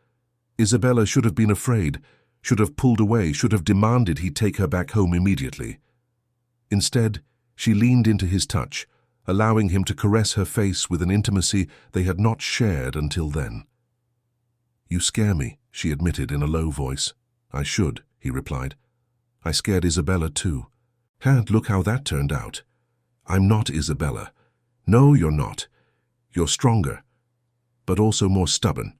Isabella should have been afraid, should have pulled away, should have demanded he take her back home immediately. Instead, she leaned into his touch, allowing him to caress her face with an intimacy they had not shared until then. You scare me, she admitted in a low voice. I should, he replied. I scared Isabella too. And look how that turned out. I'm not Isabella. No, you're not. You're stronger, but also more stubborn,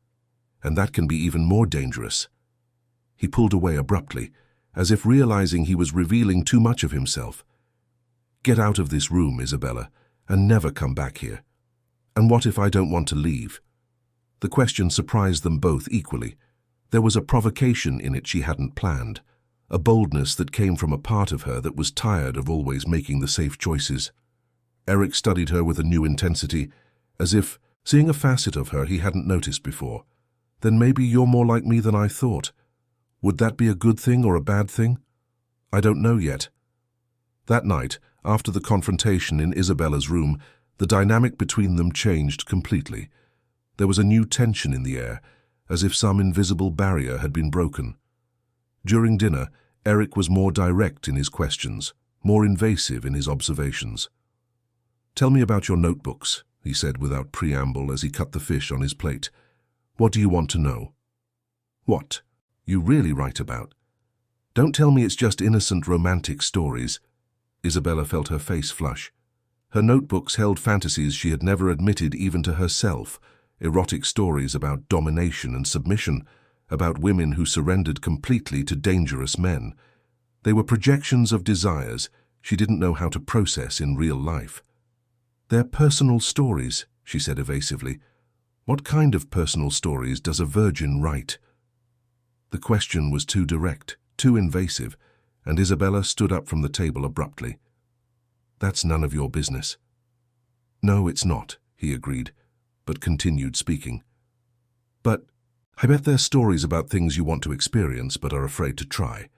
and that can be even more dangerous. He pulled away abruptly, as if realizing he was revealing too much of himself. Get out of this room, Isabella, and never come back here. And what if I don't want to leave? The question surprised them both equally. There was a provocation in it she hadn't planned, a boldness that came from a part of her that was tired of always making the safe choices. Eric studied her with a new intensity, as if seeing a facet of her he hadn't noticed before. Then maybe you're more like me than I thought. Would that be a good thing or a bad thing? I don't know yet. That night, after the confrontation in Isabella's room, the dynamic between them changed completely. There was a new tension in the air, as if some invisible barrier had been broken. During dinner, Eric was more direct in his questions, more invasive in his observations. Tell me about your notebooks, he said without preamble as he cut the fish on his plate. What do you want to know? What you really write about? Don't tell me it's just innocent romantic stories. Isabella felt her face flush. Her notebooks held fantasies she had never admitted even to herself, erotic stories about domination and submission, about women who surrendered completely to dangerous men. They were projections of desires she didn't know how to process in real life. They're personal stories, she said evasively. What kind of personal stories does a virgin write? The question was too direct, too invasive, and Isabella stood up from the table abruptly. That's none of your business. No, it's not, he agreed, but continued speaking. "But I bet there's stories about things you want to experience but are afraid to try."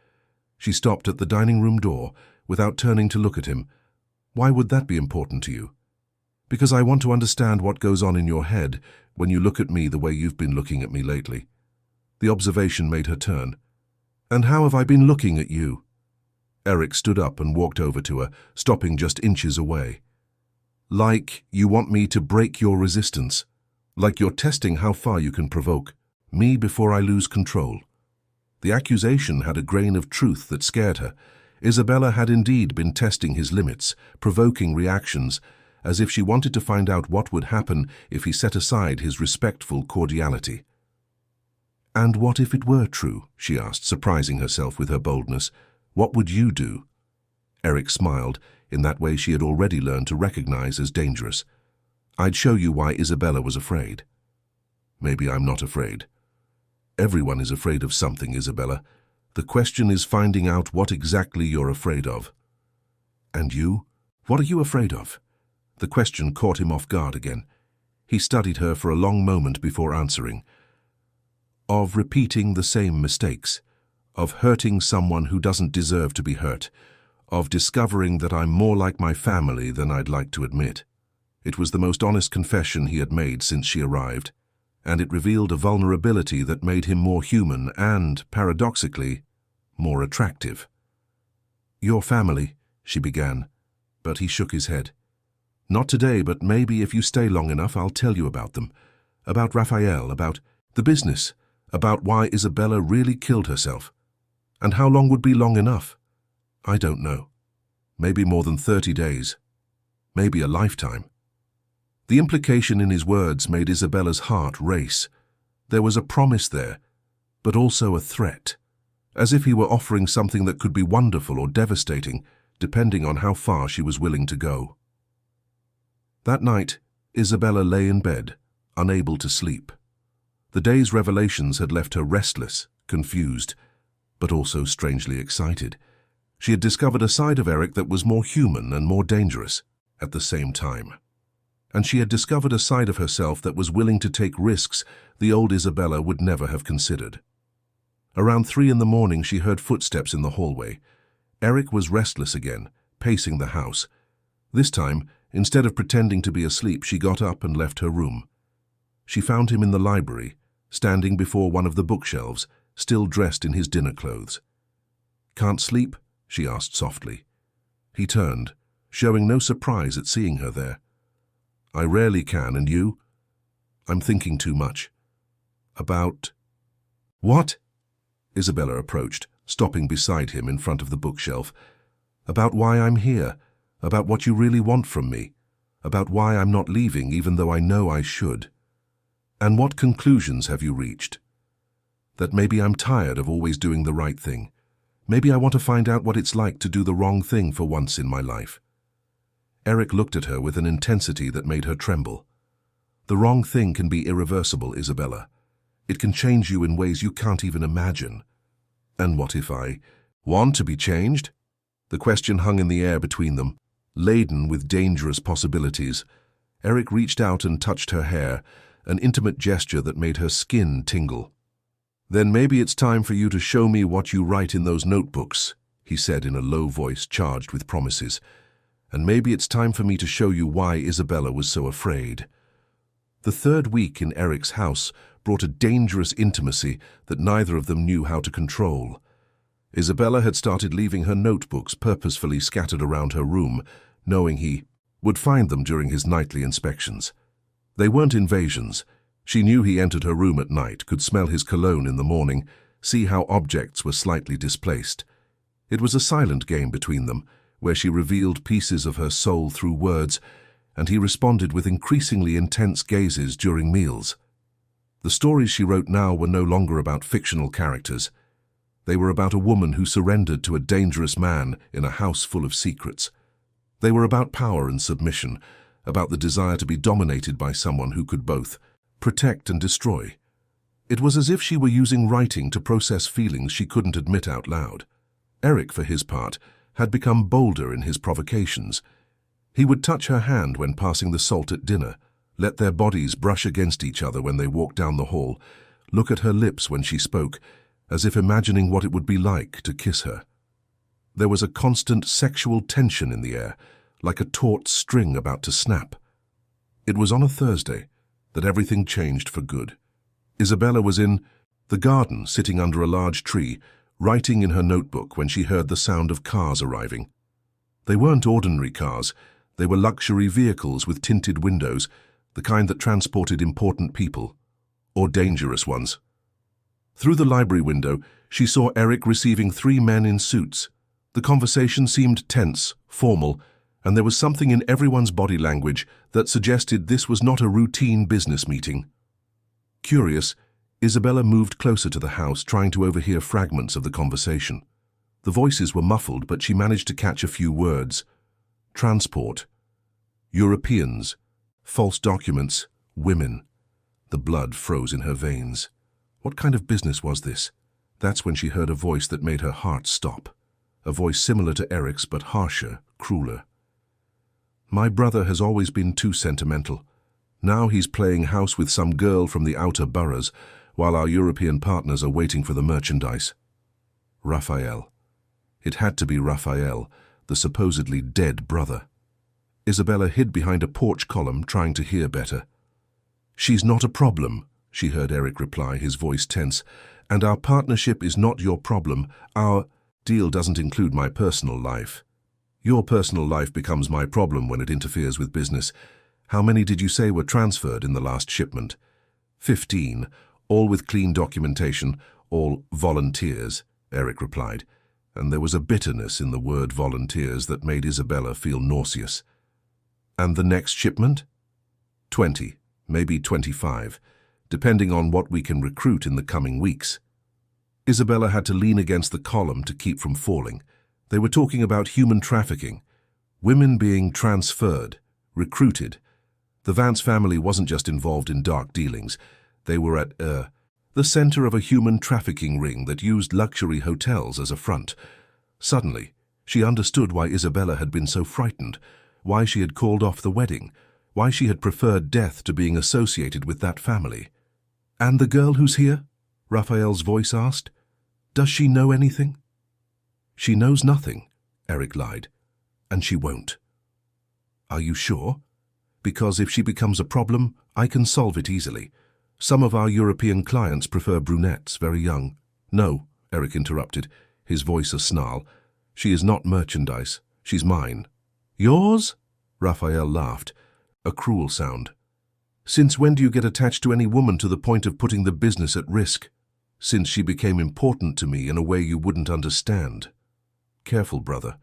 She stopped at the dining room door without turning to look at him. "Why would that be important to you?" "Because I want to understand what goes on in your head when you look at me the way you've been looking at me lately." The observation made her turn. "And how have I been looking at you?" Eric stood up and walked over to her, stopping just inches away. "Like you want me to break your resistance. Like you're testing how far you can provoke me before I lose control." The accusation had a grain of truth that scared her. Isabella had indeed been testing his limits, provoking reactions, as if she wanted to find out what would happen if he set aside his respectful cordiality. "And what if it were true?" she asked, surprising herself with her boldness. "What would you do?" Eric smiled, in that way she had already learned to recognize as dangerous. "I'd show you why Isabella was afraid." "Maybe I'm not afraid." "Everyone is afraid of something, Isabella. The question is finding out what exactly you're afraid of." "And you? What are you afraid of?" The question caught him off guard again. He studied her for a long moment before answering. "Of repeating the same mistakes. Of hurting someone who doesn't deserve to be hurt. Of discovering that I'm more like my family than I'd like to admit." It was the most honest confession he had made since she arrived, and it revealed a vulnerability that made him more human and, paradoxically, more attractive. "Your family," she began, but he shook his head. "Not today, but maybe if you stay long enough I'll tell you about them. About Raphael, about the business, about why Isabella really killed herself. And how long would be long enough? I don't know. Maybe more than 30 days. Maybe a lifetime." The implication in his words made Isabella's heart race. There was a promise there, but also a threat, as if he were offering something that could be wonderful or devastating, depending on how far she was willing to go. That night, Isabella lay in bed, unable to sleep. The day's revelations had left her restless, confused, but also strangely excited. She had discovered a side of Eric that was more human and more dangerous at the same time. And she had discovered a side of herself that was willing to take risks the old Isabella would never have considered. Around 3 in the morning, she heard footsteps in the hallway. Eric was restless again, pacing the house. This time, instead of pretending to be asleep, she got up and left her room. She found him in the library, standing before one of the bookshelves, still dressed in his dinner clothes. "Can't sleep?" she asked softly. He turned, showing no surprise at seeing her there. "I rarely can, and you?" "I'm thinking too much." "About what?" Isabella approached, stopping beside him in front of the bookshelf. "About why I'm here, about what you really want from me, about why I'm not leaving even though I know I should." "And what conclusions have you reached?" "That maybe I'm tired of always doing the right thing. Maybe I want to find out what it's like to do the wrong thing for once in my life." Eric looked at her with an intensity that made her tremble. "The wrong thing can be irreversible, Isabella. It can change you in ways you can't even imagine." "And what if I want to be changed?" The question hung in the air between them, laden with dangerous possibilities. Eric reached out and touched her hair, an intimate gesture that made her skin tingle. "Then maybe it's time for you to show me what you write in those notebooks," he said in a low voice charged with promises. "And maybe it's time for me to show you why Isabella was so afraid." The 3rd week in Eric's house brought a dangerous intimacy that neither of them knew how to control. Isabella had started leaving her notebooks purposefully scattered around her room, knowing he would find them during his nightly inspections. They weren't invasions. She knew he entered her room at night, could smell his cologne in the morning, see how objects were slightly displaced. It was a silent game between them, where she revealed pieces of her soul through words, and he responded with increasingly intense gazes during meals. The stories she wrote now were no longer about fictional characters. They were about a woman who surrendered to a dangerous man in a house full of secrets. They were about power and submission, about the desire to be dominated by someone who could both protect and destroy. It was as if she were using writing to process feelings she couldn't admit out loud. Eric, for his part, had become bolder in his provocations. He would touch her hand when passing the salt at dinner, let their bodies brush against each other when they walked down the hall, look at her lips when she spoke, as if imagining what it would be like to kiss her. There was a constant sexual tension in the air, like a taut string about to snap. It was on a Thursday that everything changed for good. Isabella was in the garden, sitting under a large tree, writing in her notebook when she heard the sound of cars arriving. They weren't ordinary cars. They were luxury vehicles with tinted windows, the kind that transported important people, or dangerous ones. Through the library window, she saw Eric receiving 3 men in suits. The conversation seemed tense, formal, and there was something in everyone's body language that suggested this was not a routine business meeting. Curious, Isabella moved closer to the house, trying to overhear fragments of the conversation. The voices were muffled, but she managed to catch a few words. Transport, Europeans, false documents, women. The blood froze in her veins. What kind of business was this? That's when she heard a voice that made her heart stop. A voice similar to Eric's, but harsher, crueler. My brother has always been too sentimental. Now he's playing house with some girl from the outer boroughs, while our European partners are waiting for the merchandise. Raphael. It had to be Raphael, the supposedly dead brother. Isabella hid behind a porch column, trying to hear better. "She's not a problem," she heard Eric reply, his voice tense. "And our partnership is not your problem. Our deal doesn't include my personal life. Your personal life becomes my problem when it interferes with business. How many did you say were transferred in the last shipment?" 15, all with clean documentation, all volunteers, Eric replied. And there was a bitterness in the word volunteers that made Isabella feel nauseous. "And the next shipment?" 20, maybe 25, depending on what we can recruit in the coming weeks. Isabella had to lean against the column to keep from falling. They were talking about human trafficking, women being transferred, recruited. The Vance family wasn't just involved in dark dealings. They were at the center of a human trafficking ring that used luxury hotels as a front. Suddenly, she understood why Isabella had been so frightened, why she had called off the wedding, why she had preferred death to being associated with that family. "And the girl who's here?" Raphael's voice asked. "Does she know anything?" "She knows nothing," Eric lied. "And she won't." "Are you sure? Because if she becomes a problem, I can solve it easily. Some of our European clients prefer brunettes, very young." "No," Eric interrupted, his voice a snarl. "She is not merchandise. She's mine." "Yours?" Raphael laughed, a cruel sound. "Since when do you get attached to any woman to the point of putting the business at risk?" "Since she became important to me in a way you wouldn't understand." "Careful, brother.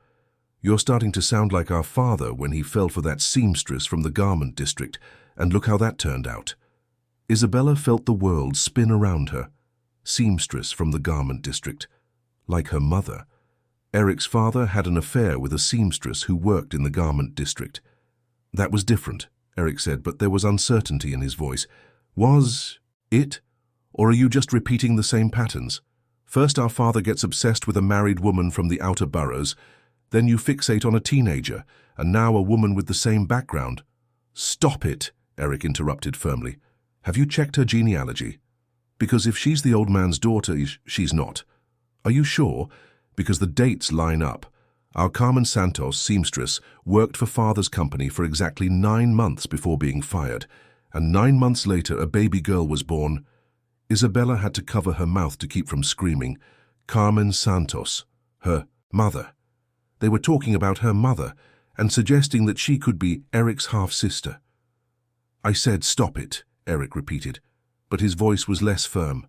You're starting to sound like our father when he fell for that seamstress from the garment district, and look how that turned out." Isabella felt the world spin around her. Seamstress from the garment district. Like her mother. Eric's father had an affair with a seamstress who worked in the garment district. "That was different," Eric said, but there was uncertainty in his voice. "Was it? Or are you just repeating the same patterns? First our father gets obsessed with a married woman from the outer boroughs, then you fixate on a teenager, and now a woman with the same background." "Stop it," Eric interrupted firmly. "Have you checked her genealogy? Because if she's the old man's daughter, she's not." "Are you sure? Because the dates line up. Our Carmen Santos, seamstress, worked for father's company for exactly 9 months before being fired, and 9 months later a baby girl was born." Isabella had to cover her mouth to keep from screaming. Carmen Santos, her mother. They were talking about her mother and suggesting that she could be Eric's half-sister. "I said stop it," Eric repeated, but his voice was less firm.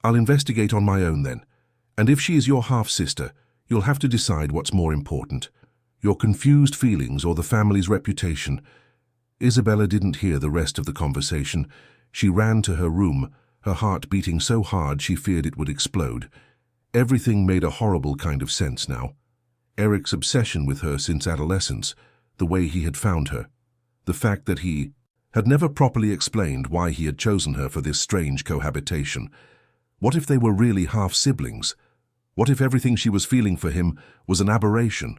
"I'll investigate on my own then. And if she is your half-sister, you'll have to decide what's more important, your confused feelings or the family's reputation." Isabella didn't hear the rest of the conversation. She ran to her room, her heart beating so hard she feared it would explode. Everything made a horrible kind of sense now. Eric's obsession with her since adolescence, the way he had found her, the fact that he had never properly explained why he had chosen her for this strange cohabitation. What if they were really half-siblings? What if everything she was feeling for him was an aberration?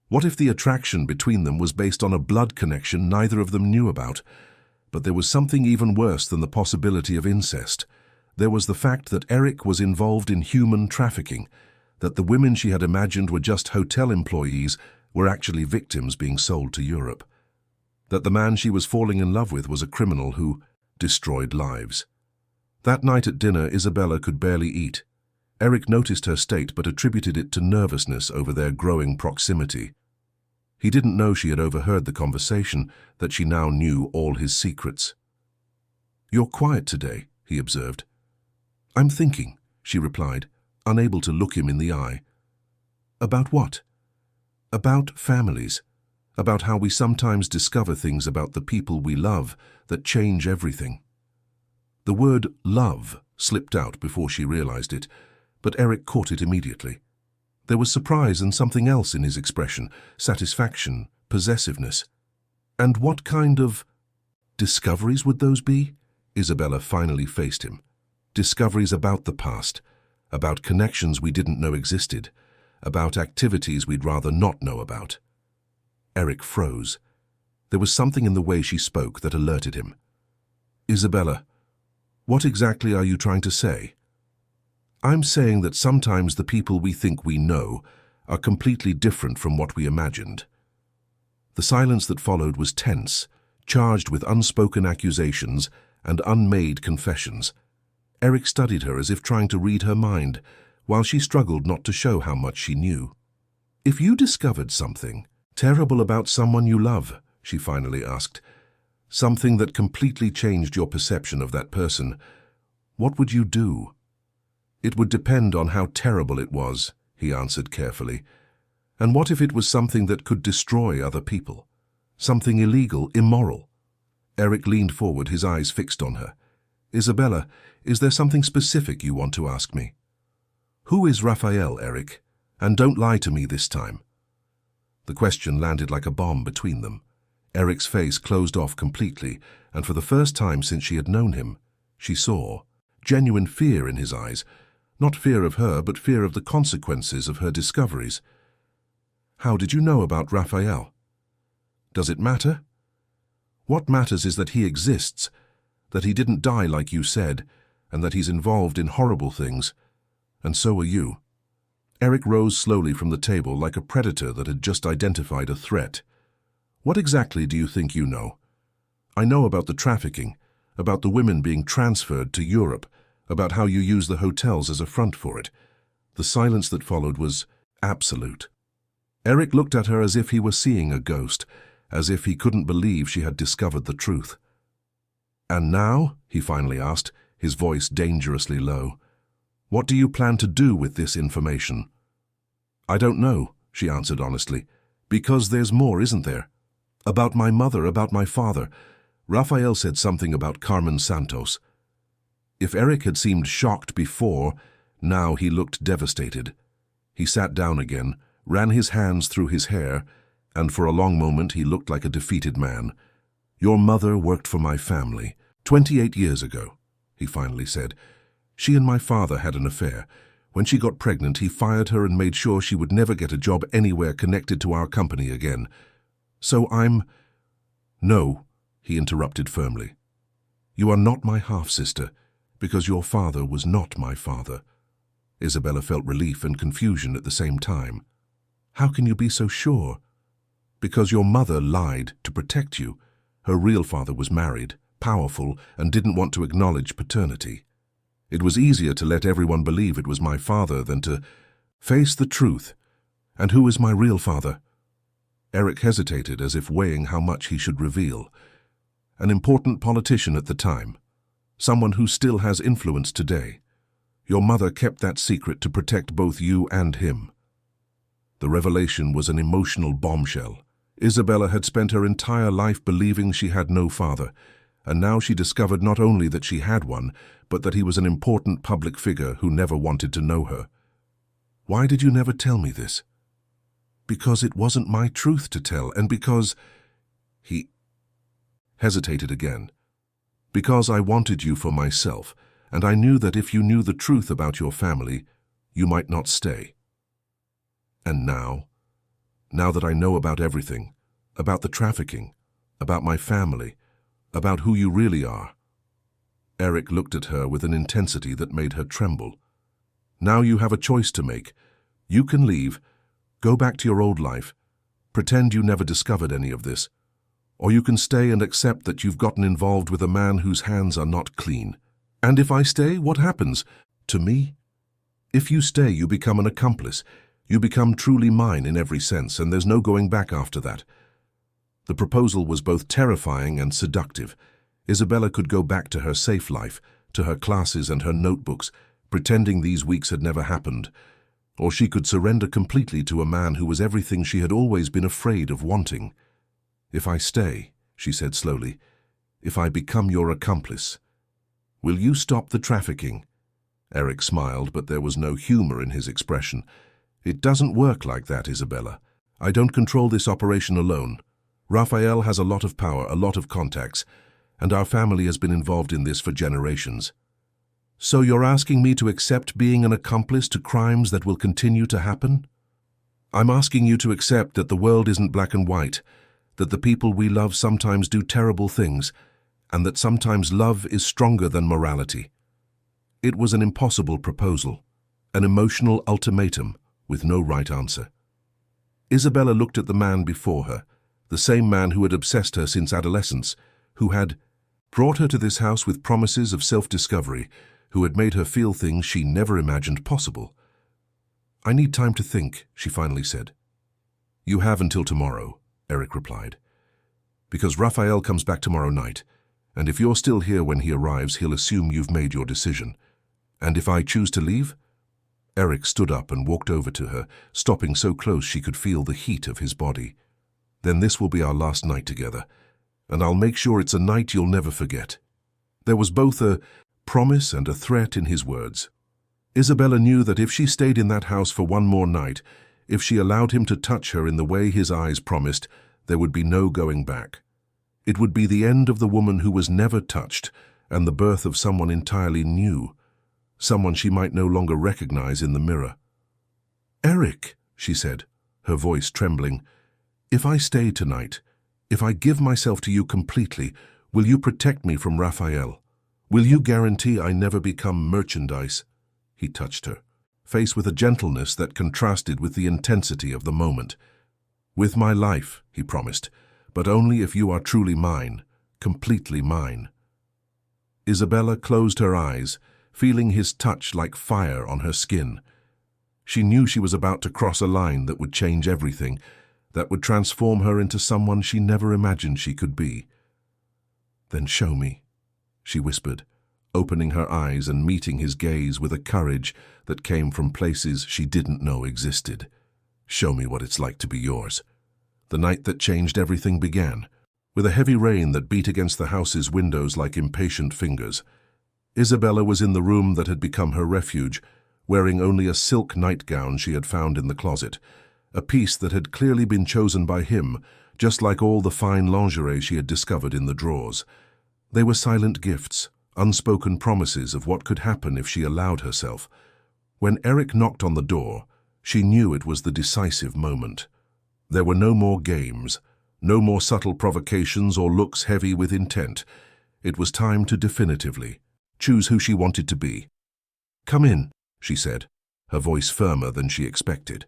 What if the attraction between them was based on a blood connection neither of them knew about? But there was something even worse than the possibility of incest. There was the fact that Eric was involved in human trafficking, that the women she had imagined were just hotel employees were actually victims being sold to Europe, that the man she was falling in love with was a criminal who destroyed lives. That night at dinner, Isabella could barely eat. Eric noticed her state but attributed it to nervousness over their growing proximity. He didn't know she had overheard the conversation, that she now knew all his secrets. "You're quiet today," he observed. "I'm thinking," she replied, unable to look him in the eye. "About what?" "About families. About how we sometimes discover things about the people we love that change everything." The word love slipped out before she realized it, but Eric caught it immediately. There was surprise and something else in his expression, satisfaction, possessiveness. "And what kind of discoveries would those be?" Isabella finally faced him. "Discoveries about the past, about connections we didn't know existed, about activities we'd rather not know about." Eric froze. There was something in the way she spoke that alerted him. "Isabella, what exactly are you trying to say?" "I'm saying that sometimes the people we think we know are completely different from what we imagined." The silence that followed was tense, charged with unspoken accusations and unmade confessions. Eric studied her as if trying to read her mind, while she struggled not to show how much she knew. "If you discovered something terrible about someone you love," she finally asked, "something that completely changed your perception of that person, what would you do?" "It would depend on how terrible it was," he answered carefully. "And what if it was something that could destroy other people? Something illegal, immoral?" Eric leaned forward, his eyes fixed on her. "Isabella, is there something specific you want to ask me?" "Who is Raphael, Eric? And don't lie to me this time." The question landed like a bomb between them. Eric's face closed off completely, and for the first time since she had known him, she saw genuine fear in his eyes. Not fear of her, but fear of the consequences of her discoveries. "How did you know about Raphael?" "Does it matter?" "What matters is that he exists, that he didn't die like you said, and that he's involved in horrible things. And so are you." Eric rose slowly from the table like a predator that had just identified a threat. "What exactly do you think you know?" "I know about the trafficking, about the women being transferred to Europe, about how you use the hotels as a front for it." The silence that followed was absolute. Eric looked at her as if he were seeing a ghost, as if he couldn't believe she had discovered the truth. "And now?" he finally asked, his voice dangerously low. "What do you plan to do with this information?" "I don't know," she answered honestly. "Because there's more, isn't there? About my mother, about my father. Raphael said something about Carmen Santos." If Eric had seemed shocked before, now he looked devastated. He sat down again, ran his hands through his hair, and for a long moment he looked like a defeated man. "Your mother worked for my family 28 years ago," he finally said. "She and my father had an affair. When she got pregnant, he fired her and made sure she would never get a job anywhere connected to our company again. So I'm—" "No," he interrupted firmly. "You are not my half-sister, because your father was not my father." Isabella felt relief and confusion at the same time. "How can you be so sure?" "Because your mother lied to protect you. Her real father was married, powerful, and didn't want to acknowledge paternity. It was easier to let everyone believe it was my father than to face the truth. And who is my real father?" Eric hesitated, as if weighing how much he should reveal. "An important politician at the time. Someone who still has influence today. Your mother kept that secret to protect both you and him." The revelation was an emotional bombshell. Isabella had spent her entire life believing she had no father, and now she discovered not only that she had one, but that he was an important public figure who never wanted to know her. "Why did you never tell me this?" "Because it wasn't my truth to tell, and because—" He hesitated again. "Because I wanted you for myself, and I knew that if you knew the truth about your family, you might not stay. And now that I know about everything, about the trafficking, about my family, about who you really are. Eric looked at her with an intensity that made her tremble. Now you have a choice to make. You can leave, go back to your old life, pretend you never discovered any of this. Or you can stay and accept that you've gotten involved with a man whose hands are not clean. And if I stay, what happens? To me? If you stay, you become an accomplice. You become truly mine in every sense, and there's no going back after that. The proposal was both terrifying and seductive. Isabella could go back to her safe life, to her classes and her notebooks, pretending these weeks had never happened. Or she could surrender completely to a man who was everything she had always been afraid of wanting. If I stay, she said slowly, if I become your accomplice, will you stop the trafficking? Eric smiled, but there was no humor in his expression. It doesn't work like that, Isabella. I don't control this operation alone. Raphael has a lot of power, a lot of contacts, and our family has been involved in this for generations. So you're asking me to accept being an accomplice to crimes that will continue to happen? I'm asking you to accept that the world isn't black and white, that the people we love sometimes do terrible things, and that sometimes love is stronger than morality. It was an impossible proposal, an emotional ultimatum with no right answer. Isabella looked at the man before her, the same man who had obsessed her since adolescence, who had brought her to this house with promises of self-discovery, who had made her feel things she never imagined possible. I need time to think, she finally said. You have until tomorrow, Eric replied. Because Raphael comes back tomorrow night, and if you're still here when he arrives, he'll assume you've made your decision. And if I choose to leave? Eric stood up and walked over to her, stopping so close she could feel the heat of his body. Then this will be our last night together, and I'll make sure it's a night you'll never forget. There was both a promise and a threat in his words. Isabella knew that if she stayed in that house for one more night, if she allowed him to touch her in the way his eyes promised, there would be no going back. It would be the end of the woman who was never touched, and the birth of someone entirely new, someone she might no longer recognize in the mirror. Eric, she said, her voice trembling, if I stay tonight, if I give myself to you completely, will you protect me from Raphael? Will you guarantee I never become merchandise? He touched her, face with a gentleness that contrasted with the intensity of the moment. With my life, he promised, but only if you are truly mine, completely mine. Isabella closed her eyes, feeling his touch like fire on her skin. She knew she was about to cross a line that would change everything, that would transform her into someone she never imagined she could be. Then show me, she whispered, opening her eyes and meeting his gaze with a courage that came from places she didn't know existed. Show me what it's like to be yours. The night that changed everything began, with a heavy rain that beat against the house's windows like impatient fingers. Isabella was in the room that had become her refuge, wearing only a silk nightgown she had found in the closet, a piece that had clearly been chosen by him, just like all the fine lingerie she had discovered in the drawers. They were silent gifts, unspoken promises of what could happen if she allowed herself. When Eric knocked on the door, she knew it was the decisive moment. There were no more games, no more subtle provocations or looks heavy with intent. It was time to definitively choose who she wanted to be. Come in, she said, her voice firmer than she expected.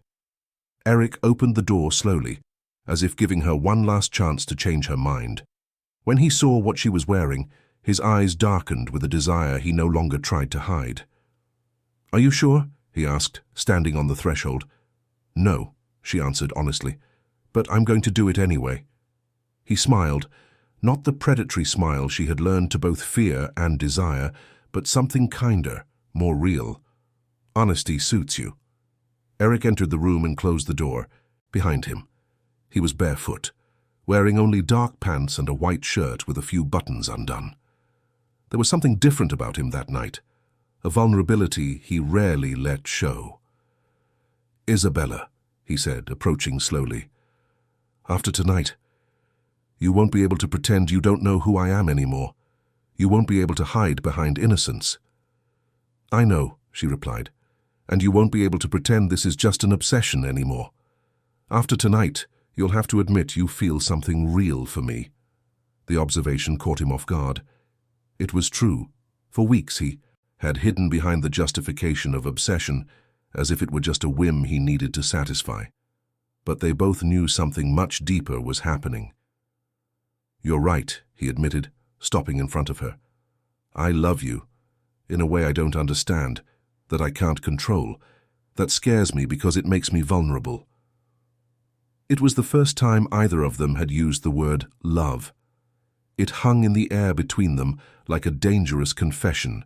Eric opened the door slowly, as if giving her one last chance to change her mind. When he saw what she was wearing, his eyes darkened with a desire he no longer tried to hide. Are you sure? He asked, standing on the threshold. No, she answered honestly, but I'm going to do it anyway. He smiled, not the predatory smile she had learned to both fear and desire, but something kinder, more real. Honesty suits you. Eric entered the room and closed the door, behind him. He was barefoot, wearing only dark pants and a white shirt with a few buttons undone. There was something different about him that night, a vulnerability he rarely let show. Isabella, he said, approaching slowly, after tonight, you won't be able to pretend you don't know who I am anymore. You won't be able to hide behind innocence. I know, she replied, and you won't be able to pretend this is just an obsession anymore. After tonight, you'll have to admit you feel something real for me. The observation caught him off guard. It was true. For weeks he had hidden behind the justification of obsession, as if it were just a whim he needed to satisfy. But they both knew something much deeper was happening. "You're right," he admitted, stopping in front of her. "I love you, in a way I don't understand, that I can't control, that scares me because it makes me vulnerable." It was the first time either of them had used the word love. It hung in the air between them like a dangerous confession.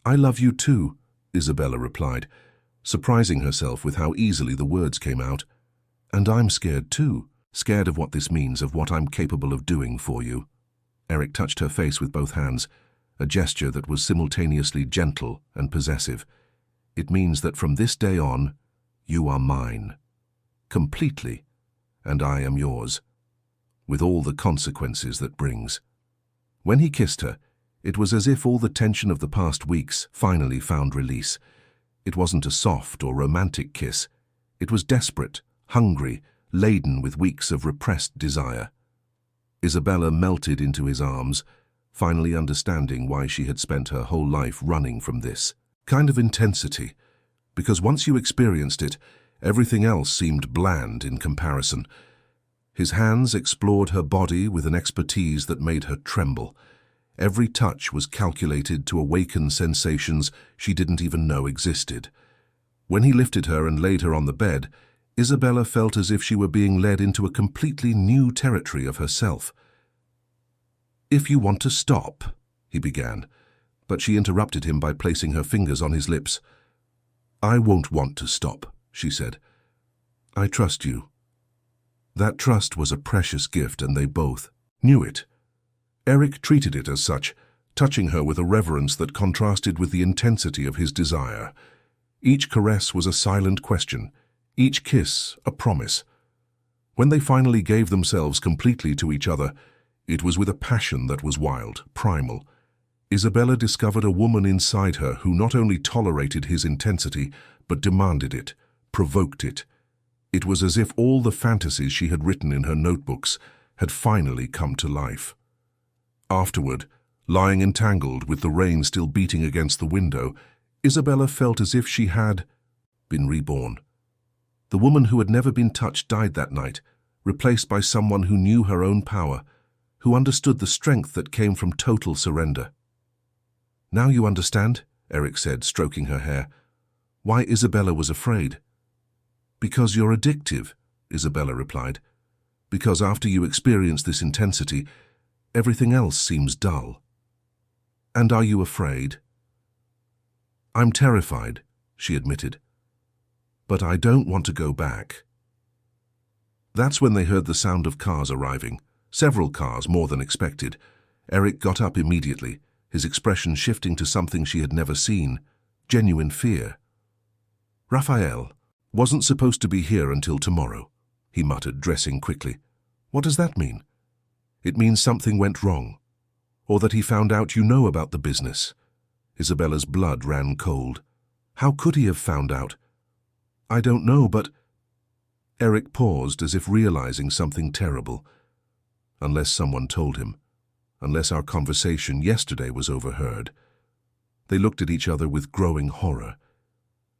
"I love you too," Isabella replied, surprising herself with how easily the words came out. "And I'm scared too, scared of what this means, of what I'm capable of doing for you." Eric touched her face with both hands, a gesture that was simultaneously gentle and possessive. "It means that from this day on, you are mine. Completely, and I am yours, with all the consequences that brings." When he kissed her, it was as if all the tension of the past weeks finally found release. It wasn't a soft or romantic kiss. It was desperate, hungry, laden with weeks of repressed desire. Isabella melted into his arms, finally understanding why she had spent her whole life running from this kind of intensity, because once you experienced it, everything else seemed bland in comparison. His hands explored her body with an expertise that made her tremble. Every touch was calculated to awaken sensations she didn't even know existed. When he lifted her and laid her on the bed, Isabella felt as if she were being led into a completely new territory of herself. "If you want to stop," he began, but she interrupted him by placing her fingers on his lips. "I won't want to stop," she said. "I trust you." That trust was a precious gift, and they both knew it. Eric treated it as such, touching her with a reverence that contrasted with the intensity of his desire. Each caress was a silent question, each kiss a promise. When they finally gave themselves completely to each other, it was with a passion that was wild, primal. Isabella discovered a woman inside her who not only tolerated his intensity, but demanded it, provoked it. It was as if all the fantasies she had written in her notebooks had finally come to life. Afterward, lying entangled with the rain still beating against the window, Isabella felt as if she had been reborn. The woman who had never been touched died that night, replaced by someone who knew her own power, who understood the strength that came from total surrender. "Now you understand," Eric said, stroking her hair, "why Isabella was afraid." "Because you're addictive," Isabella replied. "Because after you experience this intensity, everything else seems dull." "And are you afraid?" "I'm terrified," she admitted. "But I don't want to go back." That's when they heard the sound of cars arriving, several cars more than expected. Eric got up immediately, his expression shifting to something she had never seen, genuine fear. "Raphael wasn't supposed to be here until tomorrow," he muttered, dressing quickly. "What does that mean?" "It means something went wrong, or that he found out you know about the business." Isabella's blood ran cold. "How could he have found out?" "I don't know, but—" Eric paused as if realizing something terrible. Unless someone told him, unless our conversation yesterday was overheard. They looked at each other with growing horror.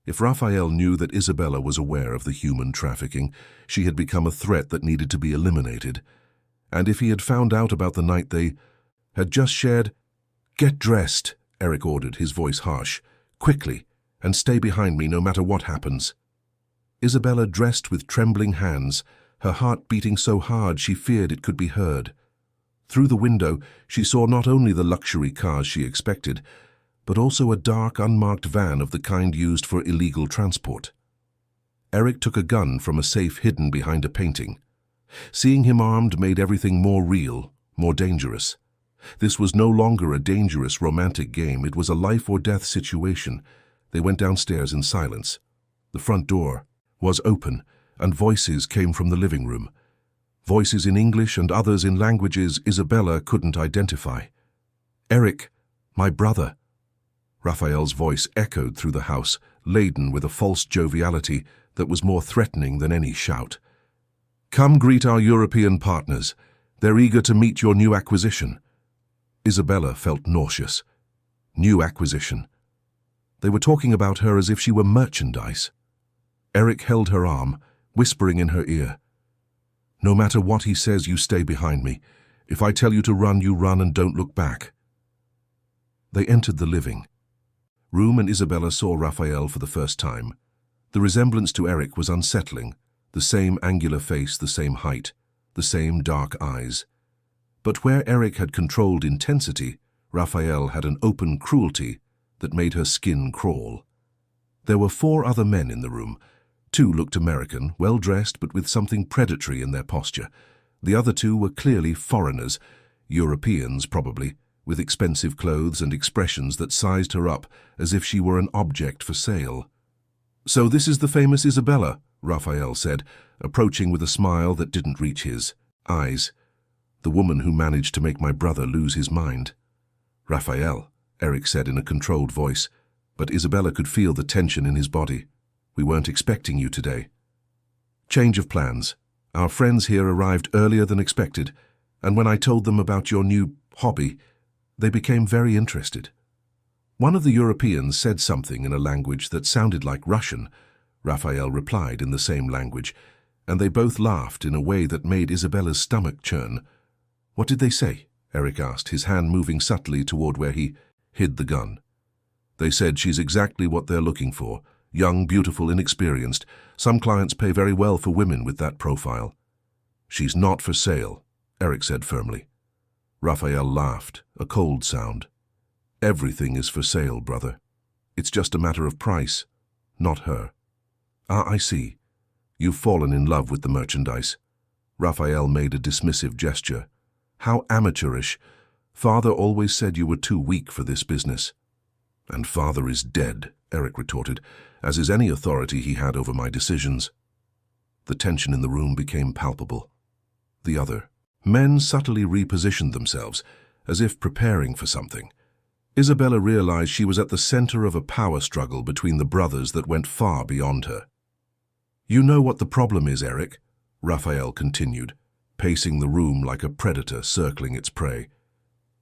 If Raphael knew that Isabella was aware of the human trafficking, she had become a threat that needed to be eliminated. And if he had found out about the night they had just shared— "Get dressed," Eric ordered, his voice harsh. "Quickly, and stay behind me no matter what happens." Isabella dressed with trembling hands, her heart beating so hard she feared it could be heard. Through the window, she saw not only the luxury cars she expected, but also a dark, unmarked van of the kind used for illegal transport. Eric took a gun from a safe hidden behind a painting. Seeing him armed made everything more real, more dangerous. This was no longer a dangerous romantic game, it was a life-or-death situation. They went downstairs in silence. The front door was open, and voices came from the living room. Voices in English and others in languages Isabella couldn't identify. "Eric, my brother." Raphael's voice echoed through the house, laden with a false joviality that was more threatening than any shout. "Come greet our European partners. They're eager to meet your new acquisition. Isabella felt nauseous. New acquisition. They were talking about her as if she were merchandise. Eric held her arm, whispering in her ear. No matter what he says, you stay behind me. If I tell you to run, you run and don't look back. They entered the living room and Isabella saw Raphael for the first time. The resemblance to Eric was unsettling. The same angular face, the same height, the same dark eyes. But where Eric had controlled intensity, Raphael had an open cruelty that made her skin crawl. There were 4 other men in the room. 2 looked American, well-dressed but with something predatory in their posture. The other 2 were clearly foreigners, Europeans probably, with expensive clothes and expressions that sized her up as if she were an object for sale. "So this is the famous Isabella," Raphael said, approaching with a smile that didn't reach his eyes. "The woman who managed to make my brother lose his mind." "Raphael," Eric said in a controlled voice, but Isabella could feel the tension in his body. "We weren't expecting you today." "Change of plans. Our friends here arrived earlier than expected, and when I told them about your new hobby, they became very interested." One of the Europeans said something in a language that sounded like Russian. Raphael replied in the same language, and they both laughed in a way that made Isabella's stomach churn. "What did they say?" Eric asked, his hand moving subtly toward where he hid the gun. "They said she's exactly what they're looking for. Young, beautiful, inexperienced. Some clients pay very well for women with that profile." "She's not for sale," Eric said firmly. Raphael laughed, a cold sound. "Everything is for sale, brother. It's just a matter of price, not her." "Ah, I see. You've fallen in love with the merchandise." Raphael made a dismissive gesture. "How amateurish. Father always said you were too weak for this business." "And father is dead," Eric retorted, "as is any authority he had over my decisions." The tension in the room became palpable. The other men subtly repositioned themselves, as if preparing for something. Isabella realized she was at the center of a power struggle between the brothers that went far beyond her. "You know what the problem is, Eric," Raphael continued, pacing the room like a predator circling its prey.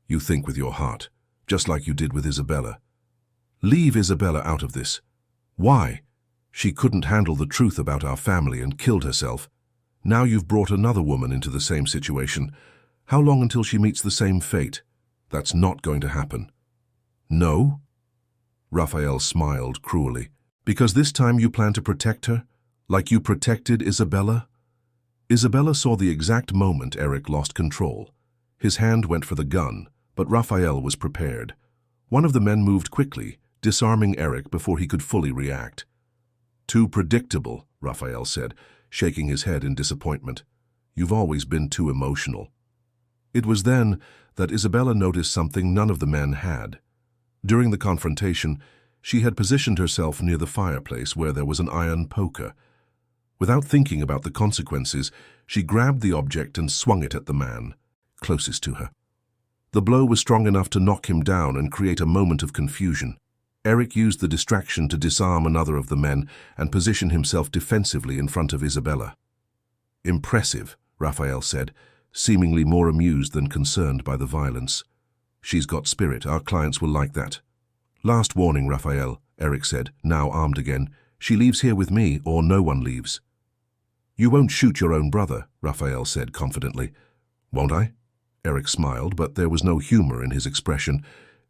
"You think with your heart, just like you did with Isabella. Leave Isabella out of this. Why? She couldn't handle the truth about our family and killed herself. Now you've brought another woman into the same situation. How long until she meets the same fate? That's not going to happen." "No?" Raphael smiled cruelly. "Because this time you plan to protect her, like you protected Isabella?" Isabella saw the exact moment Eric lost control. His hand went for the gun, but Raphael was prepared. One of the men moved quickly, disarming Eric before he could fully react. "Too predictable," Raphael said, shaking his head in disappointment. "You've always been too emotional." It was then that Isabella noticed something none of the men had. During the confrontation, she had positioned herself near the fireplace where there was an iron poker. Without thinking about the consequences, she grabbed the object and swung it at the man closest to her. The blow was strong enough to knock him down and create a moment of confusion. Eric used the distraction to disarm another of the men and position himself defensively in front of Isabella. "Impressive," Raphael said, seemingly more amused than concerned by the violence. "She's got spirit. Our clients will like that." "Last warning, Raphael," Eric said, now armed again. "She leaves here with me, or no one leaves." "You won't shoot your own brother," Raphael said confidently. "Won't I?" Eric smiled, but there was no humor in his expression.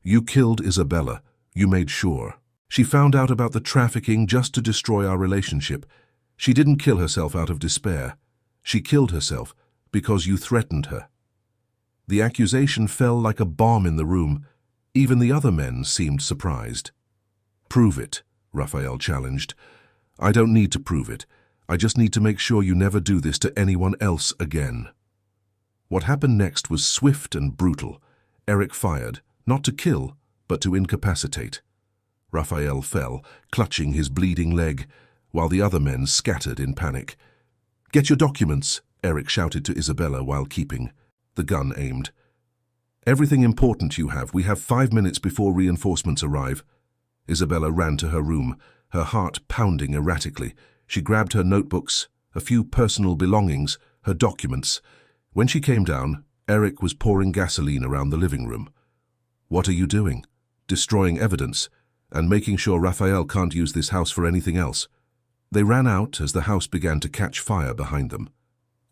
"You killed Isabella. You made sure. She found out about the trafficking just to destroy our relationship. She didn't kill herself out of despair. She killed herself because you threatened her." The accusation fell like a bomb in the room. Even the other men seemed surprised. "Prove it," Raphael challenged. "I don't need to prove it. I just need to make sure you never do this to anyone else again." What happened next was swift and brutal. Eric fired, not to kill, but to incapacitate. Raphael fell, clutching his bleeding leg, while the other men scattered in panic. "Get your documents," Eric shouted to Isabella while keeping the gun aimed. "Everything important you have. We have 5 minutes before reinforcements arrive." Isabella ran to her room, her heart pounding erratically. She grabbed her notebooks, a few personal belongings, her documents. When she came down, Eric was pouring gasoline around the living room. "What are you doing?" "Destroying evidence, and making sure Raphael can't use this house for anything else." They ran out as the house began to catch fire behind them.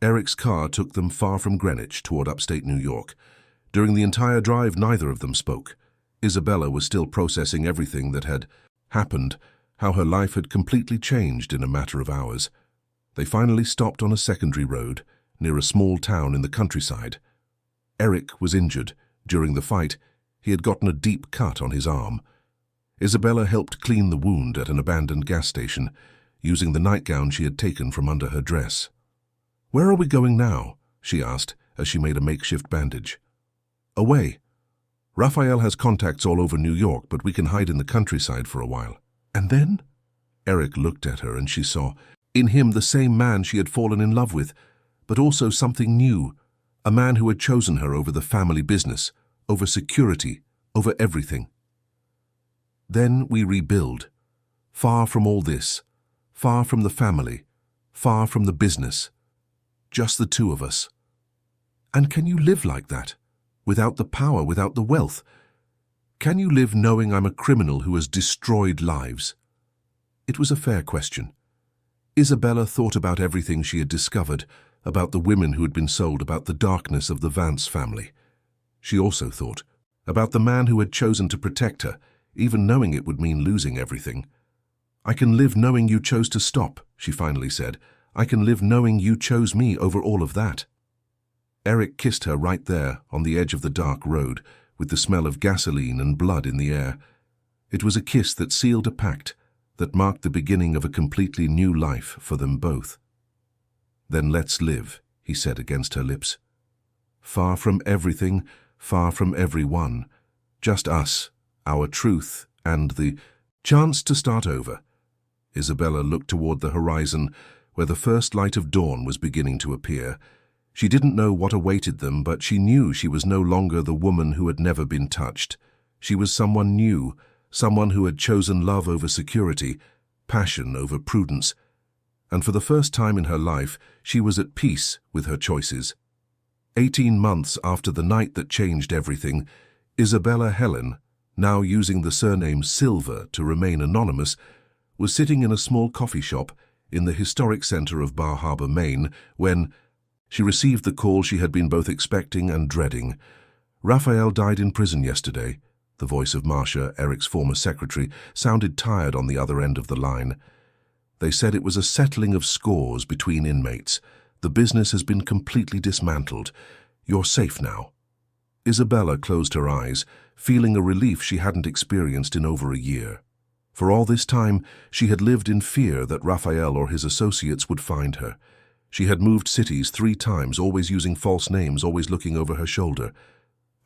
Eric's car took them far from Greenwich toward upstate New York. During the entire drive, neither of them spoke. Isabella was still processing everything that had happened, how her life had completely changed in a matter of hours. They finally stopped on a secondary road near a small town in the countryside. Eric was injured. During the fight, he had gotten a deep cut on his arm. Isabella helped clean the wound at an abandoned gas station, using the nightgown she had taken from under her dress. "Where are we going now?" she asked as she made a makeshift bandage. "Away. Raphael has contacts all over New York, but we can hide in the countryside for a while." "And then?" Eric looked at her and she saw in him the same man she had fallen in love with, but also something new, a man who had chosen her over the family business, over security, over everything. "Then we rebuild, far from all this, far from the family, far from the business, just the two of us." "And can you live like that, without the power, without the wealth? Can you live knowing I'm a criminal who has destroyed lives?" It was a fair question. Isabella thought about everything she had discovered, about the women who had been sold, about the darkness of the Vance family. She also thought about the man who had chosen to protect her, even knowing it would mean losing everything. "I can live knowing you chose to stop," she finally said. "I can live knowing you chose me over all of that." Eric kissed her right there on the edge of the dark road, with the smell of gasoline and blood in the air. It was a kiss that sealed a pact, that marked the beginning of a completely new life for them both. "Then let's live," he said against her lips. "Far from everything, far from everyone. Just us, our truth, and the chance to start over." Isabella looked toward the horizon, where the first light of dawn was beginning to appear. She didn't know what awaited them, but she knew she was no longer the woman who had never been touched. She was someone new, someone who had chosen love over security, passion over prudence, and for the first time in her life, she was at peace with her choices. 18 months after the night that changed everything, Isabella Helen, now using the surname Silver to remain anonymous, was sitting in a small coffee shop in the historic center of Bar Harbor, Maine, when she received the call she had been both expecting and dreading. "Raphael died in prison yesterday." The voice of Marcia, Eric's former secretary, sounded tired on the other end of the line. "They said it was a settling of scores between inmates. The business has been completely dismantled. You're safe now." Isabella closed her eyes, feeling a relief she hadn't experienced in over a year. For all this time, she had lived in fear that Raphael or his associates would find her. She had moved cities 3 times, always using false names, always looking over her shoulder.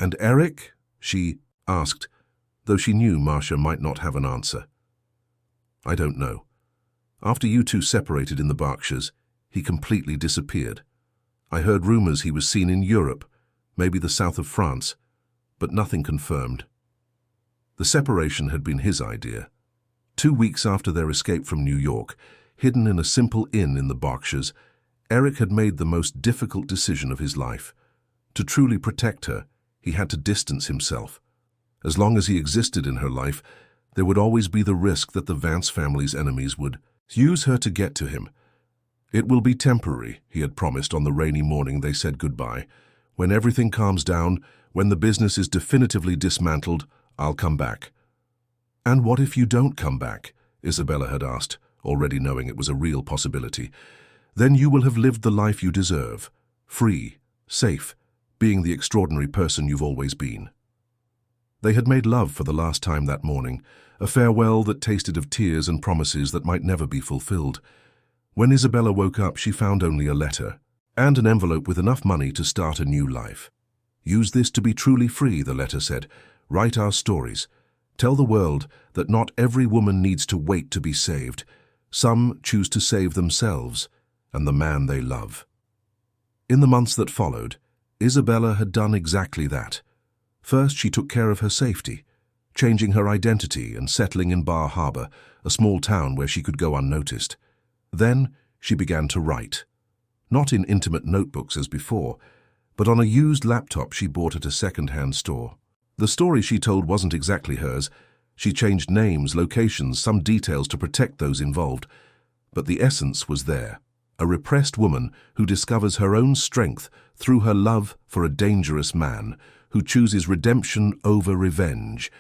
"And Eric?" she asked, though she knew Marcia might not have an answer. "I don't know. After you two separated in the Berkshires, he completely disappeared. I heard rumors he was seen in Europe, maybe the south of France, but nothing confirmed." The separation had been his idea. 2 weeks after their escape from New York, hidden in a simple inn in the Berkshires, Eric had made the most difficult decision of his life. To truly protect her, he had to distance himself. As long as he existed in her life, there would always be the risk that the Vance family's enemies would use her to get to him. "It will be temporary," he had promised on the rainy morning they said goodbye. "When everything calms down, when the business is definitively dismantled, I'll come back." "And what if you don't come back?" Isabella had asked, already knowing it was a real possibility. "Then you will have lived the life you deserve, free, safe, being the extraordinary person you've always been." They had made love for the last time that morning, a farewell that tasted of tears and promises that might never be fulfilled. When Isabella woke up, she found only a letter and an envelope with enough money to start a new life. "Use this to be truly free," the letter said. "Write our stories. Tell the world that not every woman needs to wait to be saved. Some choose to save themselves and the man they love." In the months that followed, Isabella had done exactly that. First, she took care of her safety, changing her identity and settling in Bar Harbor, a small town where she could go unnoticed. Then she began to write. Not in intimate notebooks as before, but on a used laptop she bought at a second-hand store. The story she told wasn't exactly hers. She changed names, locations, some details to protect those involved. But the essence was there. A repressed woman who discovers her own strength through her love for a dangerous man, who chooses redemption over revenge.